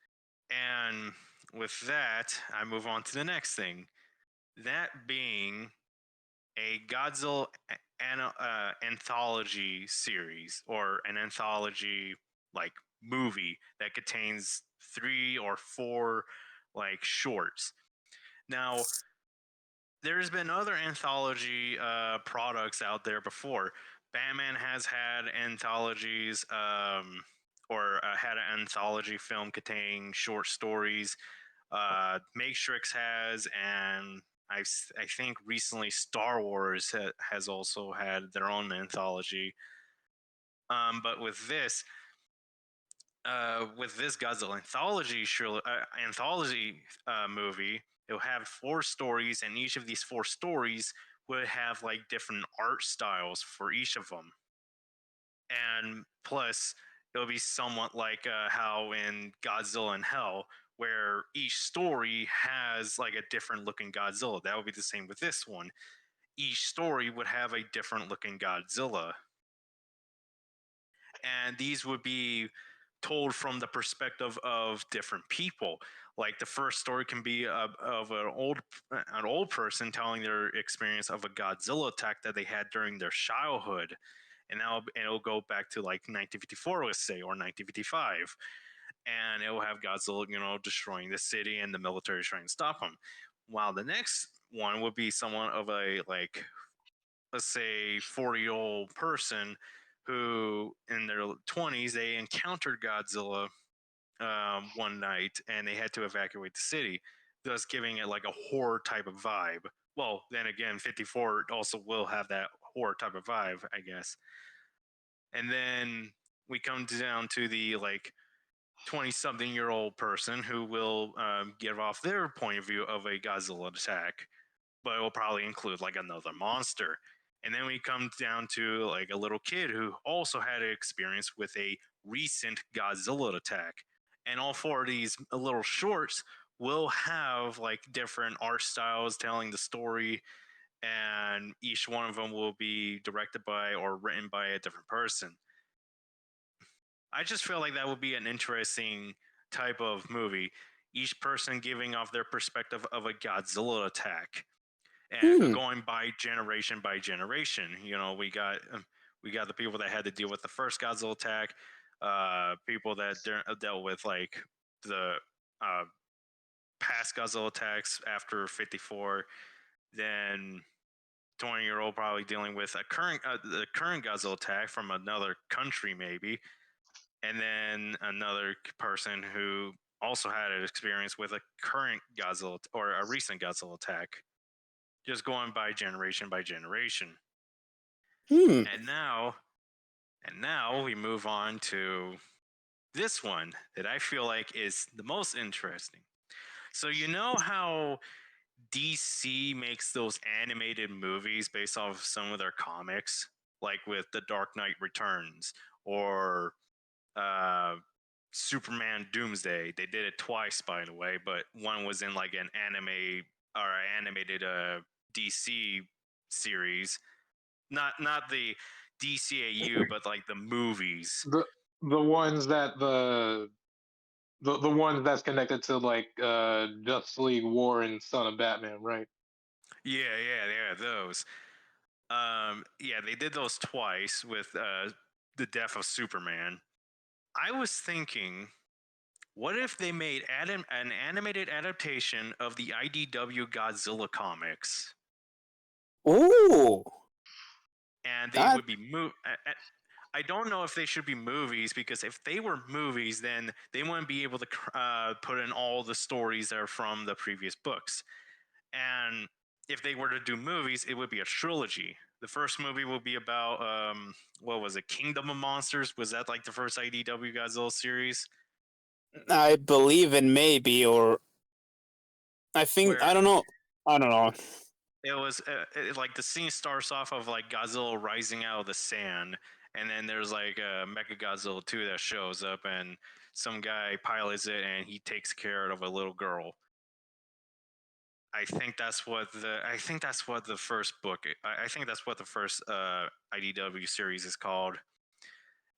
And with that, I move on to the next thing. That being a Godzilla anthology series or an anthology like movie that contains 3 or 4 like shorts. Now, there's been other anthology products out there before. Batman has had anthologies, or had an anthology film containing short stories. Matrix has, and I think recently Star Wars has also had their own anthology. But with this Godzilla anthology movie, it'll have 4 stories, and each of these 4 stories would have like different art styles for each of them. and plus it'll be somewhat like how in Godzilla and Hell, where each story has like a different looking Godzilla. That would be the same with this one. Each story would have a different looking Godzilla, and these would be told from the perspective of different people. Like the first story can be of an old person telling their experience of a Godzilla attack that they had during their childhood, and it'll go back to like 1954, let's say, or 1955, and it will have Godzilla, destroying the city and the military trying to stop him. While the next one would be someone of a like, let's say, 40-year-old person who in their 20s they encountered Godzilla one night and they had to evacuate the city, thus giving it like a horror type of vibe. Well, then again, 54 also will have that horror type of vibe, I guess. And then we come down to the like 20-something-year-old person who will give off their point of view of a Godzilla attack, but it will probably include like another monster. And then we come down to like a little kid who also had an experience with a recent Godzilla attack. And all four of these little shorts will have like different art styles telling the story, and each one of them will be directed by or written by a different person. I just feel like that would be an interesting type of movie. Each person giving off their perspective of a Godzilla attack, and going by generation. We got the people that had to deal with the first Godzilla attack, people that dealt with like the uh, past Godzilla attacks after 54, then 20-year-old probably dealing with the current Godzilla attack from another country maybe, and then another person who also had an experience with a current Godzilla or a recent Godzilla attack, just going by generation by generation. Hmm. And now we move on to this one that I feel like is the most interesting. So you know how DC makes those animated movies based off of some of their comics, like with The Dark Knight Returns or uh, Superman Doomsday. They did it twice, by the way, but one was in like an animated DC series, not the DCAU, but like the movies. The ones that the ones that's connected to like Justice League War and Son of Batman, right? Yeah, those. Yeah, they did those twice with the death of Superman. I was thinking, what if they made an animated adaptation of the IDW Godzilla comics, Ooh, and they that would be I don't know if they should be movies, because if they were movies, then they wouldn't be able to put in all the stories that are from the previous books. And if they were to do movies, it would be a trilogy. The first movie will be about what was it, Kingdom of Monsters? Was that like the first IDW Godzilla series? I believe it may be, or I think Where I don't know. I don't know. it was like the scene starts off of like Godzilla rising out of the sand, and then there's like a Mecha Godzilla 2 that shows up, and some guy pilots it, and he takes care of a little girl. I think that's what the first book. I think that's what the first IDW series is called.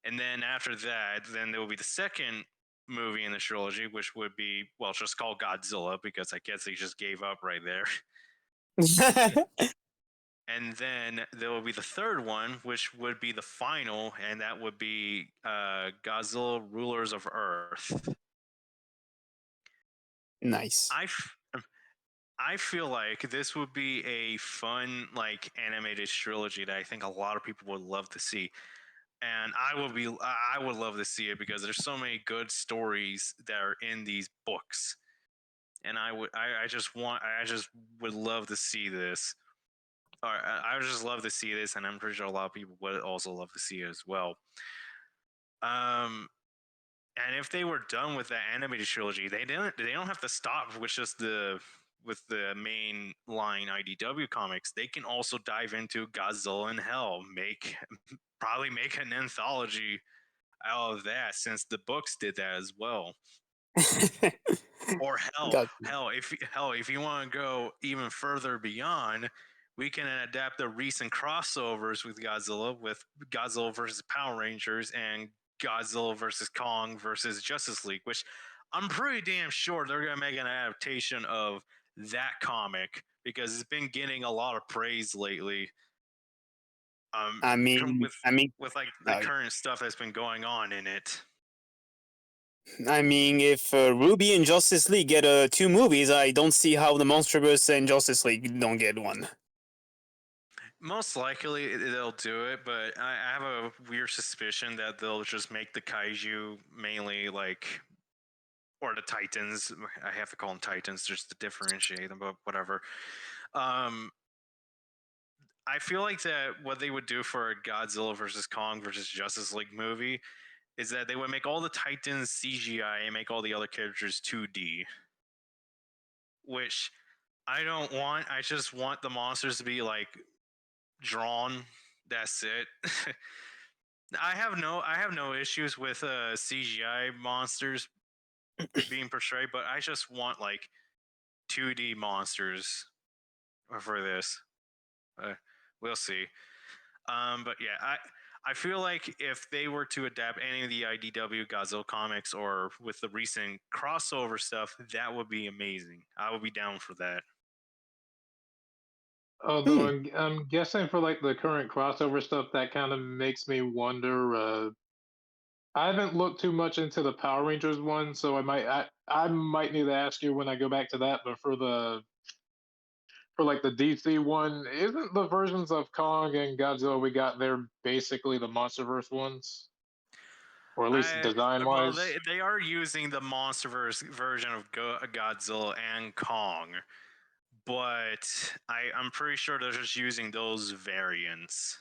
And then after that, then there will be the second movie in the trilogy, which would be, well, just called Godzilla, because I guess they just gave up right there. And then there will be the third one, which would be the final, and that would be Godzilla Rulers of Earth. Nice. I feel like this would be a fun like animated trilogy that I think a lot of people would love to see. And I would love to see it because there's so many good stories that are in these books. And I just would love to see this. Or I would just love to see this, and I'm pretty sure a lot of people would also love to see it as well. Um, and if they were done with that animated trilogy, they don't have to stop with just with the main line IDW comics, they can also dive into Godzilla in Hell, probably make an anthology out of that, since the books did that as well. Or if you want to go even further beyond, we can adapt the recent crossovers with Godzilla versus Power Rangers and Godzilla versus Kong versus Justice League, which I'm pretty damn sure they're gonna make an adaptation of that comic because it's been getting a lot of praise lately. I mean, with like the current stuff that's been going on in it. If Ruby and Justice League get 2 movies, I don't see how the Monsterverse and Justice League don't get one. Most likely they'll do it, but I have a weird suspicion that they'll just make the kaiju mainly or the Titans. I have to call them Titans just to differentiate them, but whatever. I feel like that what they would do for a Godzilla versus Kong versus Justice League movie is that they would make all the Titans CGI and make all the other characters 2D. Which I don't want. I just want the monsters to be drawn. That's it. I have no issues with CGI monsters being portrayed, but I just want 2D monsters for this. We'll see. But yeah, I feel like if they were to adapt any of the IDW Godzilla comics or with the recent crossover stuff, that would be amazing. I would be down for that. Although I'm guessing for the current crossover stuff, that kind of makes me wonder. I haven't looked too much into the Power Rangers one, so I might need to ask you when I go back to that. But for the DC one, isn't the versions of Kong and Godzilla we got there basically the MonsterVerse ones, or at least design wise? Well, they are using the MonsterVerse version of Godzilla and Kong, but I'm pretty sure they're just using those variants.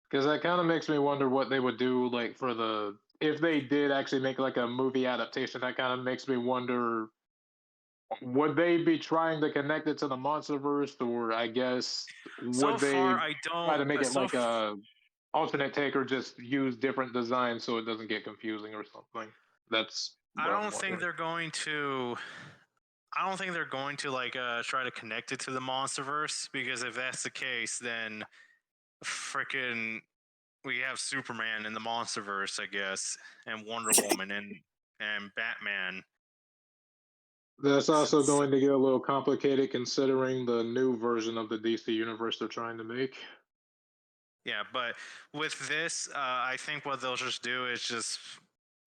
Because that kind of makes me wonder what they would do if they did actually make a movie adaptation. That kind of makes me wonder, would they be trying to connect it to the MonsterVerse, or I guess would they try to make it a alternate take, or just use different designs so it doesn't get confusing or something? I don't think they're going to try to connect it to the MonsterVerse, because if that's the case, then freaking we have Superman in the MonsterVerse, I guess, and Wonder Woman and Batman. That's also going to get a little complicated considering the new version of the DC universe they're trying to make. Yeah, but with this, I think what they'll just do is just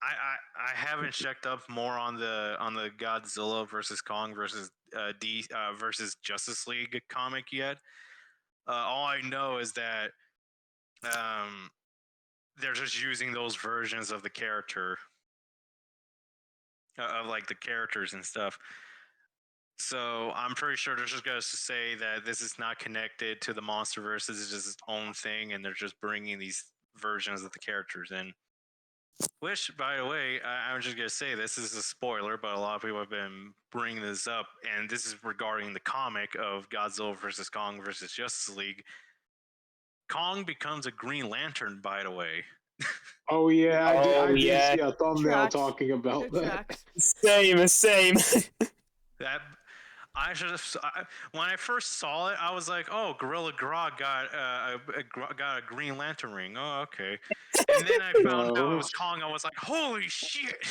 I haven't checked up more on the Godzilla versus Kong versus versus Justice League comic yet. All I know is that they're just using those versions of the character, of the characters and stuff. So I'm pretty sure they're just going to say that this is not connected to the MonsterVerse. This is just its own thing, and they're just bringing these versions of the characters in. Which, by the way, I'm just going to say this is a spoiler, but a lot of people have been bringing this up, and this is regarding the comic of Godzilla versus Kong versus Justice League. Kong becomes a Green Lantern, by the way. Oh yeah, I did see a thumbnail talking about that. Same. That when I first saw it, I was like, "Oh, Gorilla Grodd got a Green Lantern ring." Oh, okay. And then I found out it was Kong. I was like, "Holy shit!"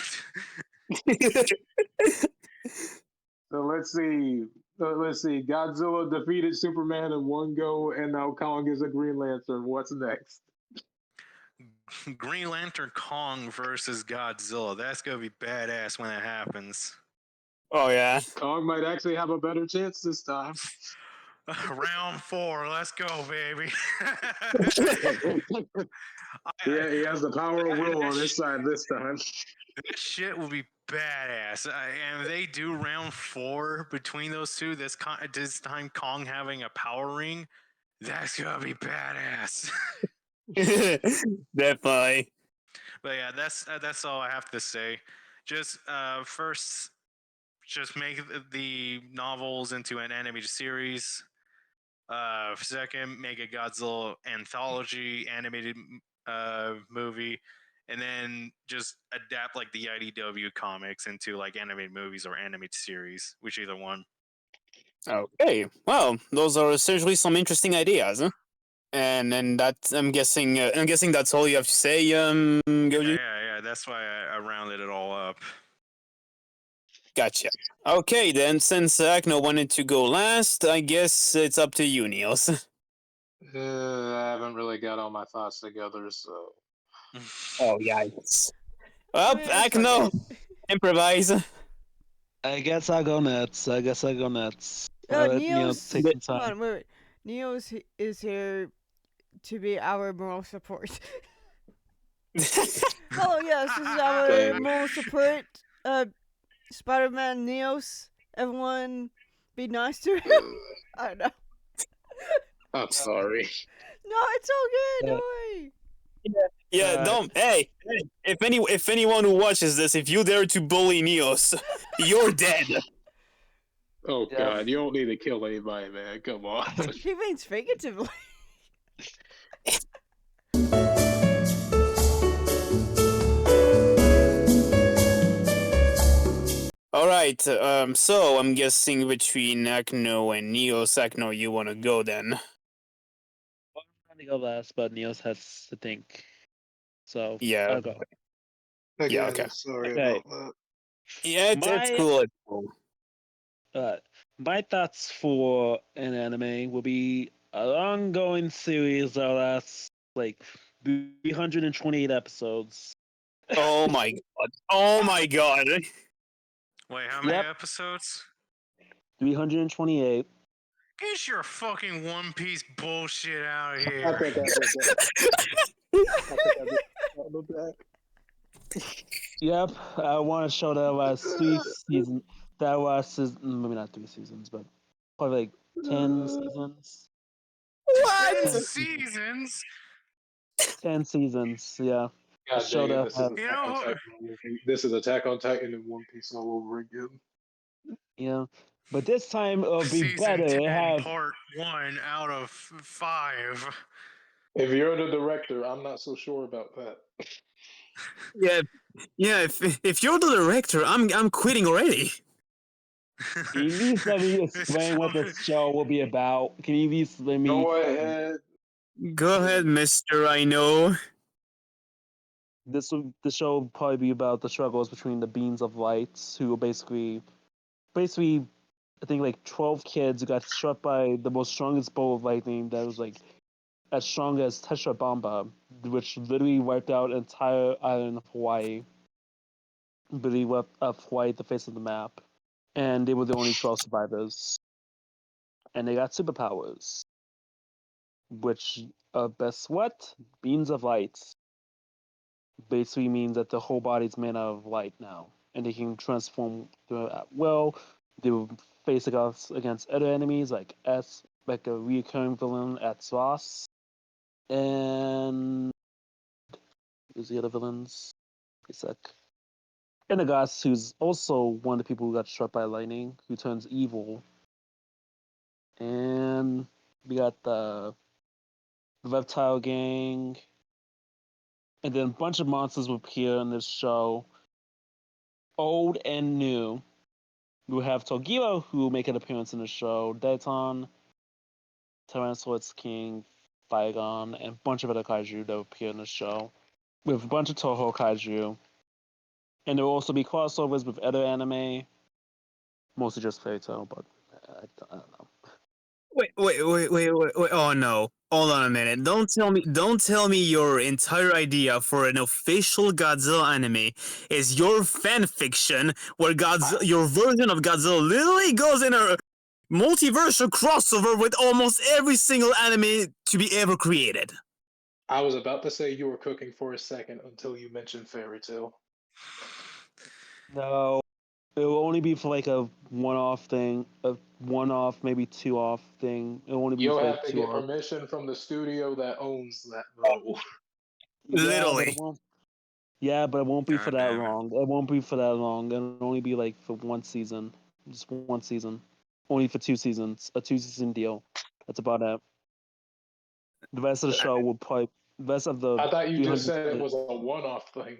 So let's see. Godzilla defeated Superman in one go, and now Kong is a Green Lantern. What's next? Green Lantern Kong versus Godzilla. That's gonna be badass when it happens. Oh yeah. Kong might actually have a better chance this time. Round 4, let's go, baby. Yeah, he has the power of will on his side this time. This shit will be badass. And if they do round 4 between those two, this time Kong having a power ring, that's gonna be badass. Definitely. But yeah, that's all I have to say. Just first just make the novels into an animated series. Second, make a Godzilla anthology animated movie, and then just adapt like the IDW comics into like animated movies or animated series, which either one. Okay, well, those are essentially some interesting ideas, huh? And that I'm guessing that's all you have to say, Goji. Yeah. That's why I rounded it all up. Gotcha. Okay, then since Akno wanted to go last, I guess it's up to you, Niels. I haven't really got all my thoughts together, so Oh yikes! I Well, mean, it's Akno, okay. improvise. I guess I'll go nuts. I guess I'll go nuts. I'll let Neil Neo's. take some Hold time. on, wait. Neo's is here to be our moral support. Hello, yes, this is our Dang. moral support. Spider-Man Neos. Everyone, be nice to him. I don't know. I'm sorry. No, it's all good. Uh, Don't worry. Yeah, uh, don't. Hey, if anyone who watches this, if you dare to bully Neos, you're dead. Oh yeah. god, you don't need to kill anybody, man. Come on. He means figuratively. All right. So I'm guessing between Akno and Neos, Akno, you want to go then? I'm trying to go last, but Niels has to think. So Yeah. I'll go. Yeah. Okay. Sorry Okay. that. Yeah, it's My cool. It's cool. uh, my thoughts for an anime will be an ongoing series that lasts like 328 episodes. Oh my god. Oh my god. Wait, how many Yep, episodes? 328. Get your fucking One Piece bullshit out of I here. think I did that. I think I did that. Yep, I want to show that last 3 seasons. That last is maybe not 3 seasons, but probably like 10 seasons. What? 10 10 seasons. seasons? 10 seasons. Yeah, a God show dang it! that This is have You Attack on know, Titan. This is Attack on Titan and One Piece all over again. yeah, but this time it'll be season better. It 10, have part 1 out of 5. If you're the director, I'm not so sure about that. Yeah. Yeah. If you're the director, I'm quitting already. Can you please let me explain what this show will be about? Can you please let me? Go ahead. Go ahead, Mister. I know. The show will probably be about the struggles between the beings of lights, who are basically, I think like 12 kids who got struck by the most strongest bolt of lightning that was like as strong as Tetra Bomba, which literally wiped out an entire island of Hawaii. Literally wiped up Hawaii the face of the map, and they were the only 12 survivors, and they got superpowers, which best what beams of light basically means that the whole body's made out of light now, and they can transform at will. They will face against other enemies like a recurring villain at Ross, and who's the other villains? It's like Inagas, who's also one of the people who got struck by lightning, who turns evil, and we got the reptile gang, and then a bunch of monsters will appear in this show, old and new. We have Togiro, who will make an appearance in the show, Deton, Tyrannosaurus King, Faigon, and a bunch of other kaiju that will appear in the show. We have a bunch of Toho kaiju. And there will also be crossovers with other anime, mostly just Fairy Tail, but I don't know. Wait. Oh no. Hold on a minute. Don't tell me your entire idea for an official Godzilla anime is your fan fiction where your version of Godzilla literally goes in a multiversal crossover with almost every single anime to be ever created. I was about to say you were cooking for a second until you mentioned Fairy Tale. No, it will only be for like a one-off thing, a one-off, maybe two-off thing. It will only be You'll for have like to two get off. permission from the studio that owns that though. Yeah, but Literally. it won't. Yeah, but it won't be for God that damn it. long. It won't be for that long. It'll only be like for one season, just one season, only for 2 seasons, a 2 season deal. That's about it. The rest of the show will probably the rest of the I thought you just said it 320. was a one-off thing.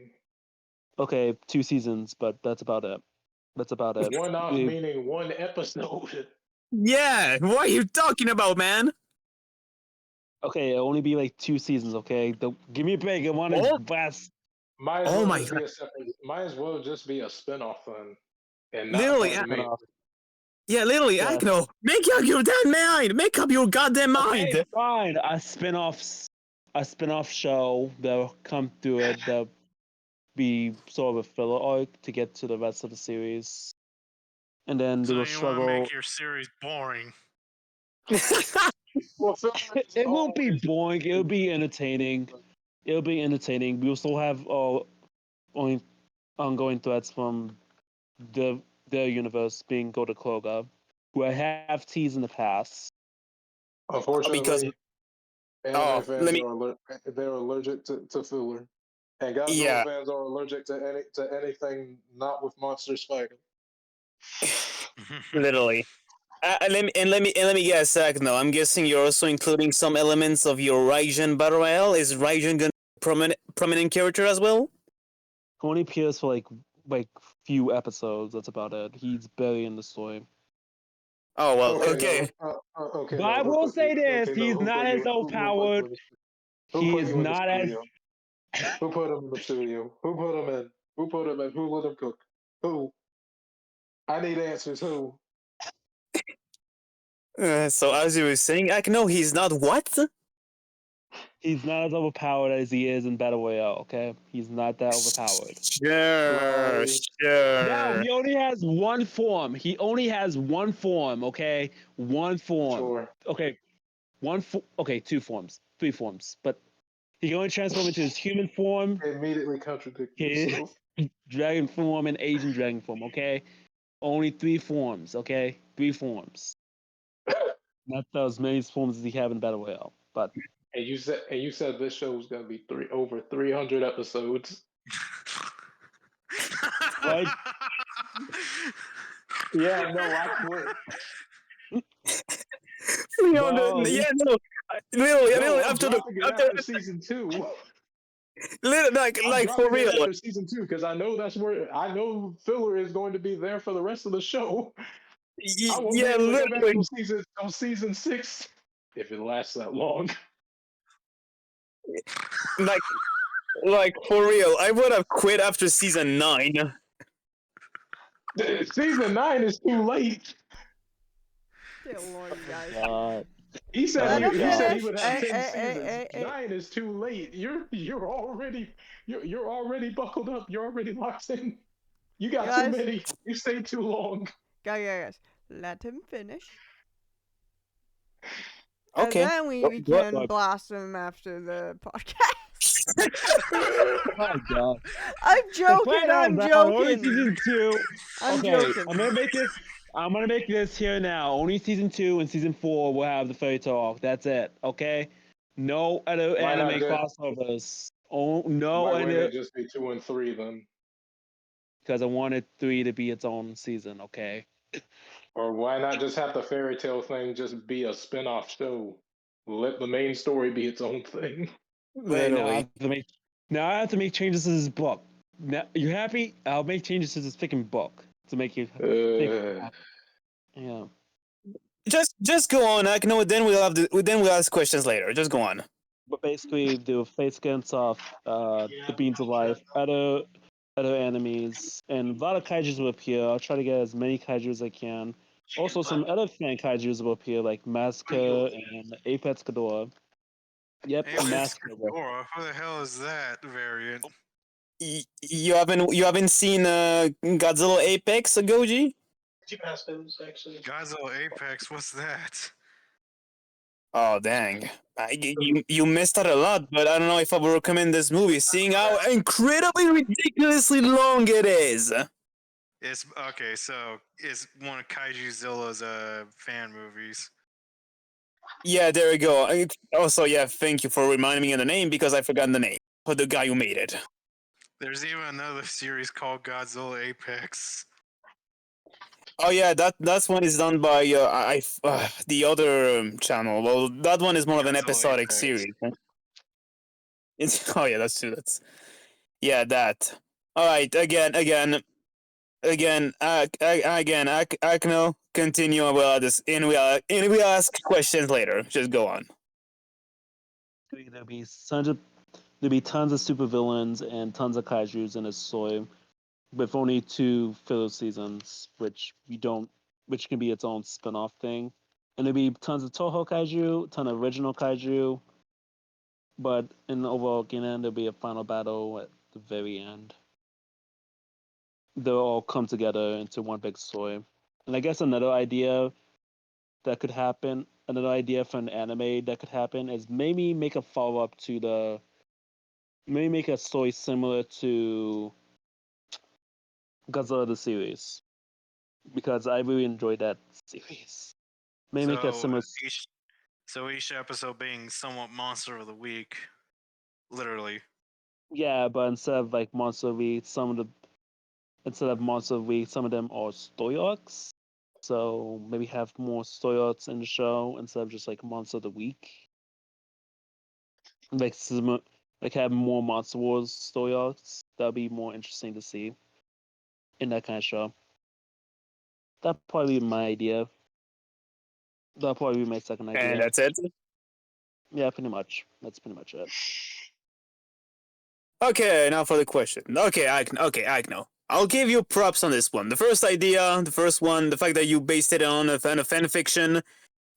Okay, 2 seasons, but that's about it. That's about it. One-off meaning one episode. Yeah, what are you talking about, man? Okay, it'll only be like 2 seasons. Okay, give me a break. I want Oh, to last. Might as oh well my just god! be a separate. Might as well just be a spin-off then, and not Literally, part of the main. yeah, literally, Yeah. Akno, make up your damn mind. Make up your goddamn mind. Okay, fine. A spin-off show that'll come through it. That'll be sort of a filler arc to get to the rest of the series, and then they So will you want to struggle. make your series boring? Well, filler is It won't be always boring. It'll be entertaining. It'll be entertaining. We will still have only ongoing threats from the their universe being Goda Koga, who I have teased in the past. Because unfortunately anime oh, let fans me. are they're allergic to filler, and Godzilla Yeah, fans are allergic to anything not with monsters fighting. literally. And let me guess, Akno. I'm guessing you're also including some elements of your Raijin battle royale. Is Raijin gonna be a prominent character as well? Only appears for like few episodes. That's about it. He's barely in the story. Oh well, Okay, okay. no. Okay, But no. I Who will put say you? this: Okay, no. he's not as Who put you overpowered. in the Who He put is you in the not as studio? Who put him in the studio? Who put him in? Who put him in? Who let him cook? Who? I need answers. Who? So as you were saying, Akno, he's not what? he's not as overpowered as he is in Battle Royale. Okay, he's not that overpowered. Sure, Right. No, sure. he only has one form. He only has one form. Okay, one form. Sure. Okay, okay, two forms, three forms. But he can only transform into his human form, Immediately contradict his yourself. dragon form, and Asian dragon form. Okay, only three forms. Okay, three forms. Not as many forms as he have in Battle Royale. But And you said this show was gonna be over 300 episodes. right, Yeah, no, I quit. well, Yeah, no, literally, No, literally I'm after the dropping it after, after season two. literally, I'm like for dropping it real. after season two because I know that's where I know filler is going to be there for the rest of the show. I won't be Yeah, able to go back literally. to season six if it lasts that long. Like, like for real. I would have quit after season 9. Season nine is too late. Dear Lord, you guys. uh, He said Let oh him he god, finish. would have Hey, 10 hey, hey, seasons. hey, hey. Nine is too late. You're already buckled up. You're already locked in. You got too Guys, many. You stayed too long. guys. Let him finish. And Okay. then we What? can blast him after the podcast. oh god. I'm joking. Right on, I'm bro. Only joking. season two. I'm Okay, joking. I'm gonna make this. I'm gonna make this here now. Only season 2 and season 4 will have the fairy tale arc. That's it. Okay. No other Why not anime just crossovers. Oh, no why wouldn't other it just be 2 and 3 then? because I wanted 3 to be its own season. Okay. Or why not just have the fairy tale thing just be a spin-off show? Let the main story be its own thing. Wait, now I Literally. have to make. Now I have to make changes to this book. Now you happy? I'll make changes to this freaking book to make you think. Uh, Yeah. Just go on, Akno. Then we'll ask questions later. Just go on. But basically, they will face against the beams of life, other enemies, and a lot of kaijus will appear. I'll try to get as many kaiju as I can. Also, some other fan kaijus will appear, like Massacre and Apex Ghidorah. Yep, a Apex Massacre. Ghidorah. Who the hell is that variant? You haven't seen Godzilla Apex, Goji? Godzilla Apex. What's that? Oh dang. You missed out a lot, but I don't know if I would recommend this movie, seeing how incredibly ridiculously long it is. It's okay. So it's one of Kaiju Zilla's fan movies. Yeah, there we go. Also, yeah, thank you for reminding me of the name because I forgot the name of the guy who made it. There's even another series called Godzilla Apex. Oh yeah, that's one is done by the other channel. Well, that one is more of an Godzilla episodic Apex. series. It's oh yeah, that's true. That's yeah that. All right, again. Akno, continue. Well, this and we'll ask questions later. Just go on. There'll be tons of supervillains and tons of kaiju's in this story, with only two filler seasons, which can be its own spin-off thing. And there'll be tons of Toho kaiju, ton of original kaiju, but in the overall end, there'll be a final battle at the very end. They'll all come together into one big story. And I guess another idea for an anime that could happen is maybe make a follow up to maybe make a story similar to Godzilla the series, because I really enjoyed that series. Maybe make a So similar. each episode being somewhat monster of the week, literally. Yeah, but instead of Monster of the Week, some of them are story arcs. So maybe have more story arcs in the show instead of just like Monster of the Week. Like like have more Monster Wars story arcs. That'd be more interesting to see in that kind of show. That'd probably be my idea. That'll probably be my second And idea. that's it. Yeah, pretty much. That's pretty much it. Okay, now for the question. Okay, I know. I'll give you props on this one. The first idea, the first one, the fact that you based it on a fan fiction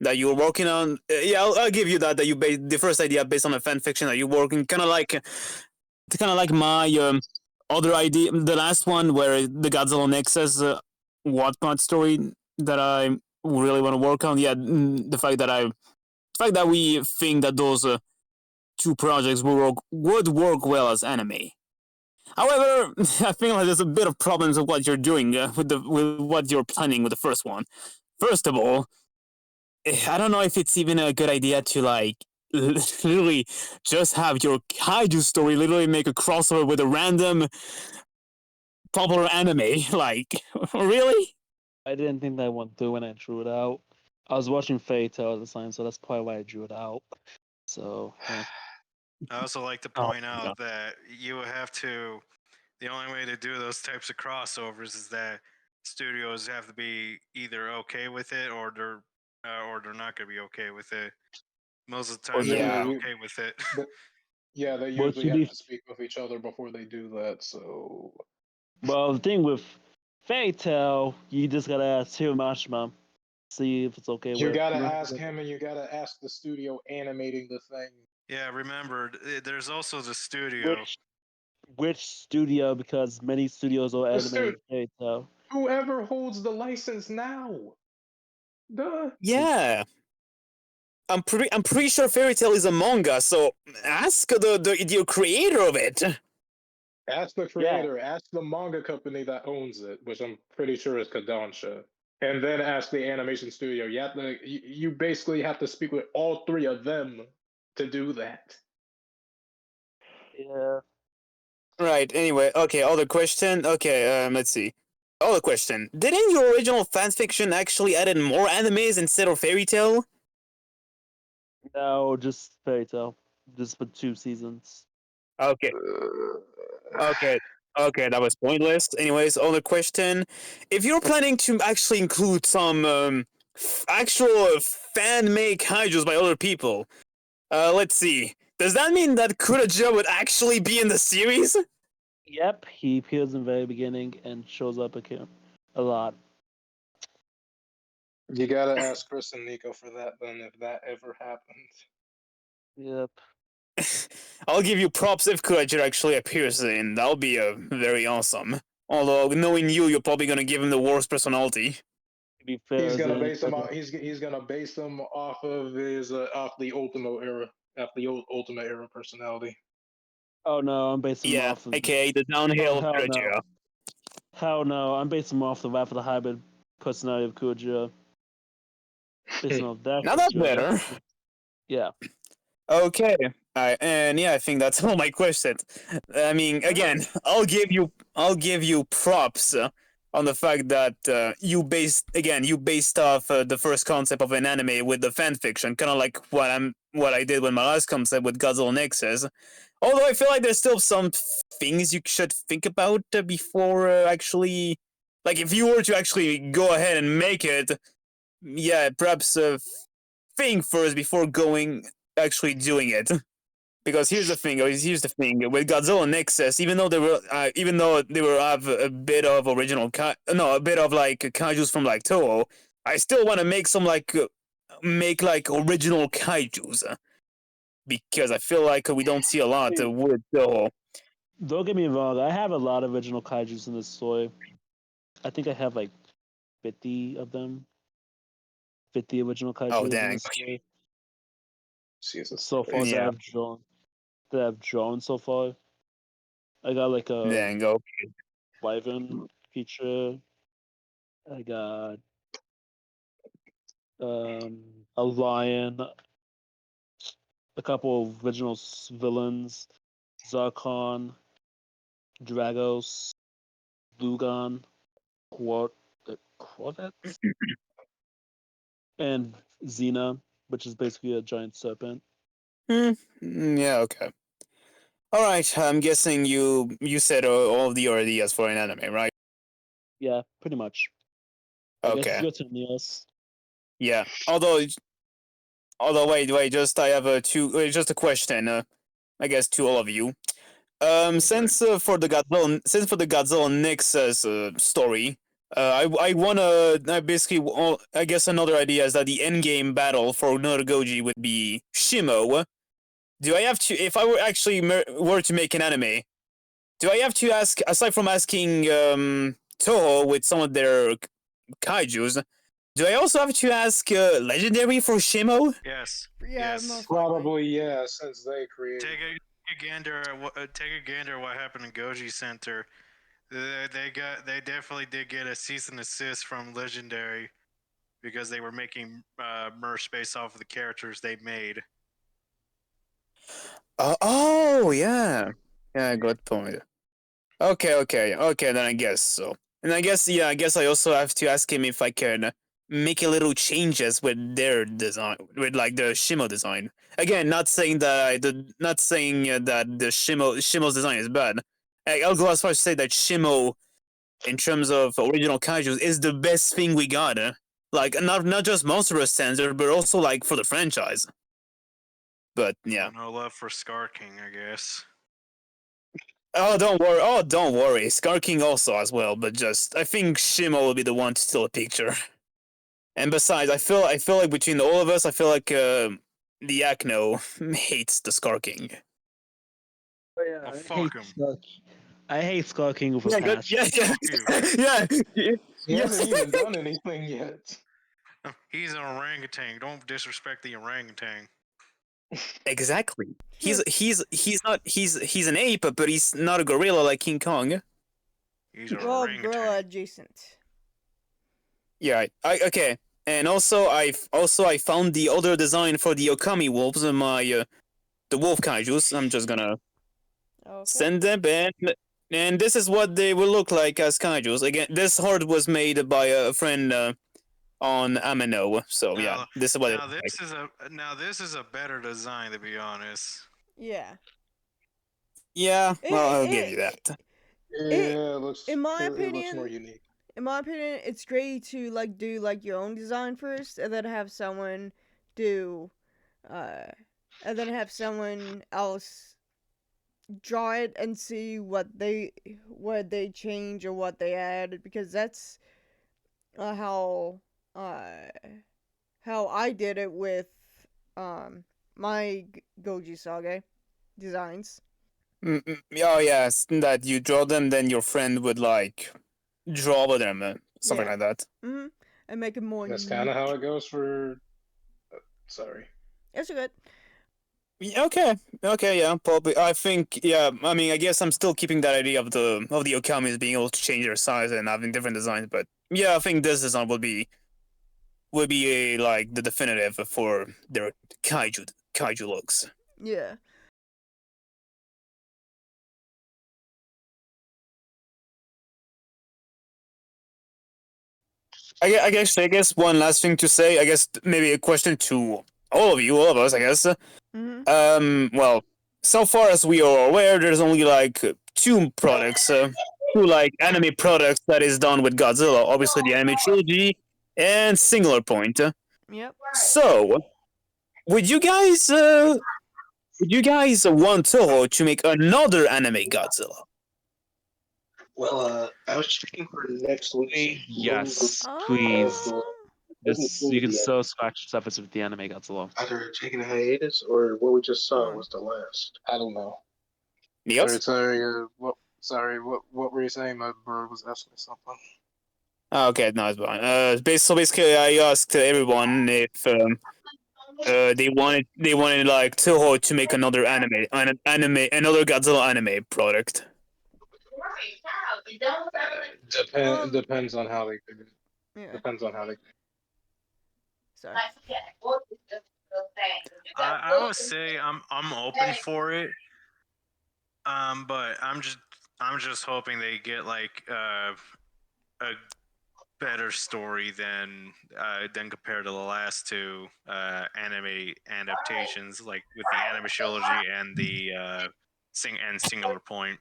that you were working on. Yeah, I'll give you that. That you based the first idea based on a fan fiction that you're working, kind of like my other idea, the last one where the Godzilla Nexus Wattpad story that I really want to work on. Yeah, the fact that we think that those two projects would work well as anime. However, I feel like there's a bit of problems with what you're doing with what you're planning with the first one. First of all, I don't know if it's even a good idea to like literally just have your kaiju story literally make a crossover with a random popular anime. Like, really? I didn't think that I went through when I drew it out. I was watching Fairy Tail at the time, so that's probably why I drew it out. So yeah. I also like to Oh, point out that you would have to. The only way to do those types of crossovers is that studios have to be either okay with it or they're not going to be okay with it. Most of the Or time, they're maybe not yeah. okay with it. Yeah, they what usually should have be to speak with each other before they do that. So well, the thing with Fairy Tail, you just gotta ask Hiromashima, see if it's okay you with. gotta ask him, and you gotta ask the studio animating the thing. Yeah, remember, there's also the studio. which which studio, because many studios are The stu- animating Fairy Tail. Whoever holds the license now. Duh. Yeah. I'm pretty sure Fairy Tail is a manga, so ask the creator of it. Ask the Yeah, creator. Ask the manga company that owns it, which I'm pretty sure is Kodansha. And then ask the animation studio. You basically have to speak with all three of them to do that. yeah. Right. Anyway, okay. Other question. Okay. Let's see. Other question. Didn't your original fanfiction actually added more animes instead of Fairy Tail? No, just Fairy Tail, just for 2 seasons. Okay. Okay. Okay. That was pointless. Anyways, other question. If you're planning to actually include some actual fan made kaijus by other people, let's see. Does that mean that Kuraja would actually be in the series? Yep, he appears in the very beginning and shows up again a lot. You gotta ask Chris and Nico for that then, if that ever happened. Yep. I'll give you props if Kuraja actually appears in. That'll be very awesome. Although, knowing you, you're probably gonna give him the worst personality. To be fair, He's is gonna there any base them person? off. He's gonna base them off of his off the Ultimo era, off the old Ultimate era personality. Oh no, I'm basing him Yeah, off of. aka the Oh downhill of hell no, Kuraja. hell no! I'm basing him off the Wrath of the Hybrid personality of Kuja. Basing off that Now that's Kuja. better. Yeah. Okay. And yeah, I think that's all my questions. I mean, All right. again, I'll give you props on the fact that you based off the first concept of an anime with the fan fiction, kind of like what I did with my last concept with Godzilla Nexus. Although I feel like there's still some things you should think about before actually, like if you were to actually go ahead and make it, yeah, perhaps think first before going actually doing it. Because here's the thing with Godzilla Nexus, even though they were have a bit of a bit of like kaiju's from like Toho, I still want to make some make like original kaiju's because I feel like we don't see a lot with Toho. Don't get me wrong, I have a lot of original kaijus in this story. I think I have like 50 of them. 50 original Oh kaijus in dang, this story. Jesus So far Christ. that yeah, I've drawn so far. I got like a dang. Oh, wyvern creature. I got a lion, a couple of original villains, Zarkon, Dragos, Lugon, Corvettes, and Xena, which is basically a giant serpent. yeah, okay. All right, I'm guessing you said all of your ideas for an anime, right? Yeah, pretty much. I guess it's Okay, your turn, Niels. yeah. Although, wait, just I have just a question. I guess to all of you. Okay. Since for the Godzilla Nexus story, I wanna I basically I guess another idea is that the end game battle for another Goji would be Shimo. Do I have to if I were actually were to make an anime? Do I have to ask aside from asking Toho with some of their kaiju's? Do I also have to ask Legendary for Shimo? Yes. Yeah, Yes. most likely. Probably, yeah, since they created. Take a gander at what happened in Goji Center. They definitely did get a cease and desist from Legendary because they were making merch based off of the characters they made. Oh yeah, yeah, good point. Okay. Then I guess so. And I guess I also have to ask him if I can make a little changes with their design, with like the Shimo design. Again, not saying that the Shimo's design is bad. I'll go as far as to say that Shimo, in terms of original kaiju, is the best thing we got. Like not just monstrous sensor, but also like for the franchise. But yeah. No love for Scar King, I guess. Oh, don't worry. Oh, don't worry. Scar King also as well, but just I think Shimo will be the one to steal a picture. And besides, I feel like between all of us, I feel like the Acno hates the Scar King. Oh yeah, Well, fuck him. I hate Skull King with a Yeah, good. passion. Yeah, You. yeah, He yeah. hasn't even done anything yet. He's an orangutan. Don't disrespect the orangutan. Exactly. He's an ape, but he's not a gorilla like King Kong. He's an Well, orangutan. gorilla adjacent. Yeah, I okay. And also I found the other design for the Okami wolves in my the wolf kaijus. I'm just gonna Okay. send them and this is what they will look like as kaijus. Again, this heart was made by a friend on Amino. So yeah, this is what it looks like. Now this is a better design, to be honest. Yeah. Yeah, well, I'll give you It, that. Yeah, it looks. in my It looks more opinion, unique. it's great to like do like your own design first, and then have someone do, uh, and then have someone else draw it and see what they change or what they add, because that's uh, how uh how I did it with my Goji Saga designs. Oh yes, that you draw them, then your friend would like draw over them, something Yeah. like that. Mm-hmm. And make it more That's kind of unique. how it goes for. Sorry. It's good. Yeah, okay, yeah, probably. I think, yeah. I mean, I guess I'm still keeping that idea of the Okamis being able to change their size and having different designs, but yeah, I think this design would be a, like the definitive for their kaiju looks. Yeah. I guess one last thing to say. I guess maybe a question to all of us. I guess. Mm-hmm. Well, so far as we are aware, there's only like two products, two like anime products that is done with Godzilla. Obviously, the anime trilogy and Singular Point. Yep. So, would you guys, want Toho to make another anime Godzilla? Well, I was checking for next week's Yes, Um. please. Doesn't You seem to can be so scratch stuff with the anime Godzilla. either taking a hiatus or what we just saw Hold on. was the last. I don't know. Niels? What? Sorry, what were you saying? My bird was asking me something. Okay, no, it's fine. So basically, I asked everyone if they wanted like Toho to make another another Godzilla anime product. Um. Depends on how they do it. Yeah. Depends on how they. Sorry. I would say I'm open for it. But I'm just hoping they get like a better story than compared to the last two anime adaptations, like with the anime trilogy and the Singular Point.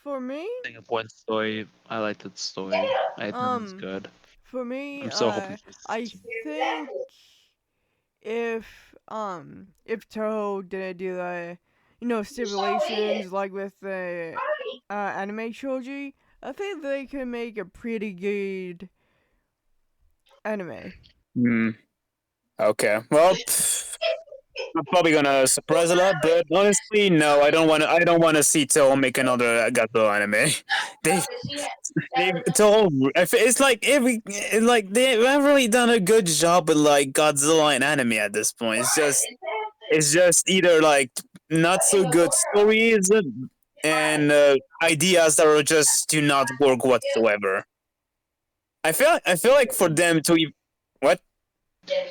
For me, Thing of one story, I liked the story. I think it's um, good. for me, I'm so hoping for I think if Toho didn't do the, stipulations like with the anime trilogy, I think they could make a pretty good anime. Hmm. Okay. Well, I'm probably gonna surprise a lot, but honestly, no. I don't want to. I don't want to see Toho make another Godzilla anime. They, Toho. It's like they haven't really done a good job with like Godzilla and anime at this point. It's just either like not so good stories and ideas that are just do not work whatsoever. I feel like for them to what?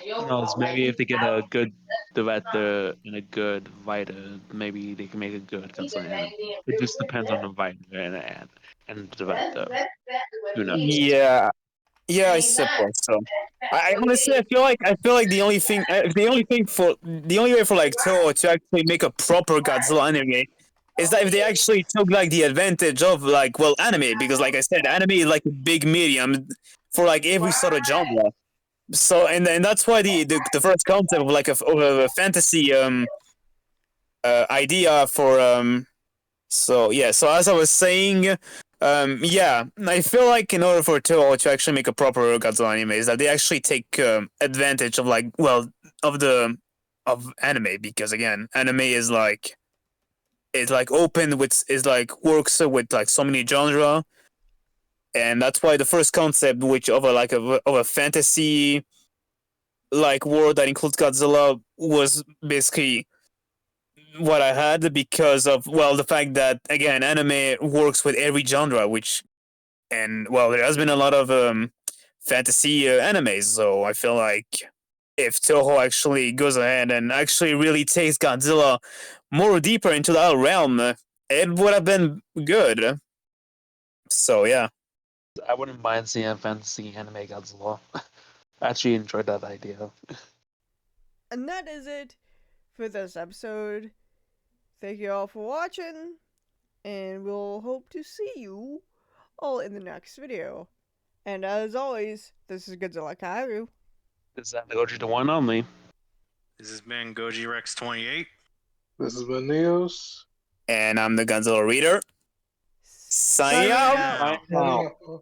Who knows? Maybe if they get a good director and a good writer, maybe they can make a good Godzilla anime. It just depends on the writer and the director. Who knows? Yeah, yeah, I suppose so. I honestly, I feel like the only way for like Toho to actually make a proper Godzilla anime is that if they actually took like the advantage of like anime, because like I said, anime is like a big medium for like every sort of genre. So and that's why the first concept of like of a fantasy idea for so yeah, so as I was saying, yeah, I feel like in order for Toho to actually make a proper Godzilla anime, is that they actually take advantage of like of anime, because again, anime is like it's like open with is like works with like so many genre, and that's why the first concept, which of a fantasy like world that includes Godzilla, was basically what I had, because of the fact that again anime works with every genre, which and there has been a lot of fantasy animes, so I feel like if Toho actually goes ahead and actually really takes Godzilla more deeper into that realm, it would have been good. So yeah. I wouldn't mind seeing a fantasy anime Godzilla. I actually enjoyed that idea. And that is it for this episode. Thank you all for watching, and we'll hope to see you all in the next video. And as always, this is Godzilla Kairu. Is that the Goji the one only? This has been Goji Rex 28. This has been Neos. And I'm the Godzilla Reader. Signing Signing out. Now. out. Signing off.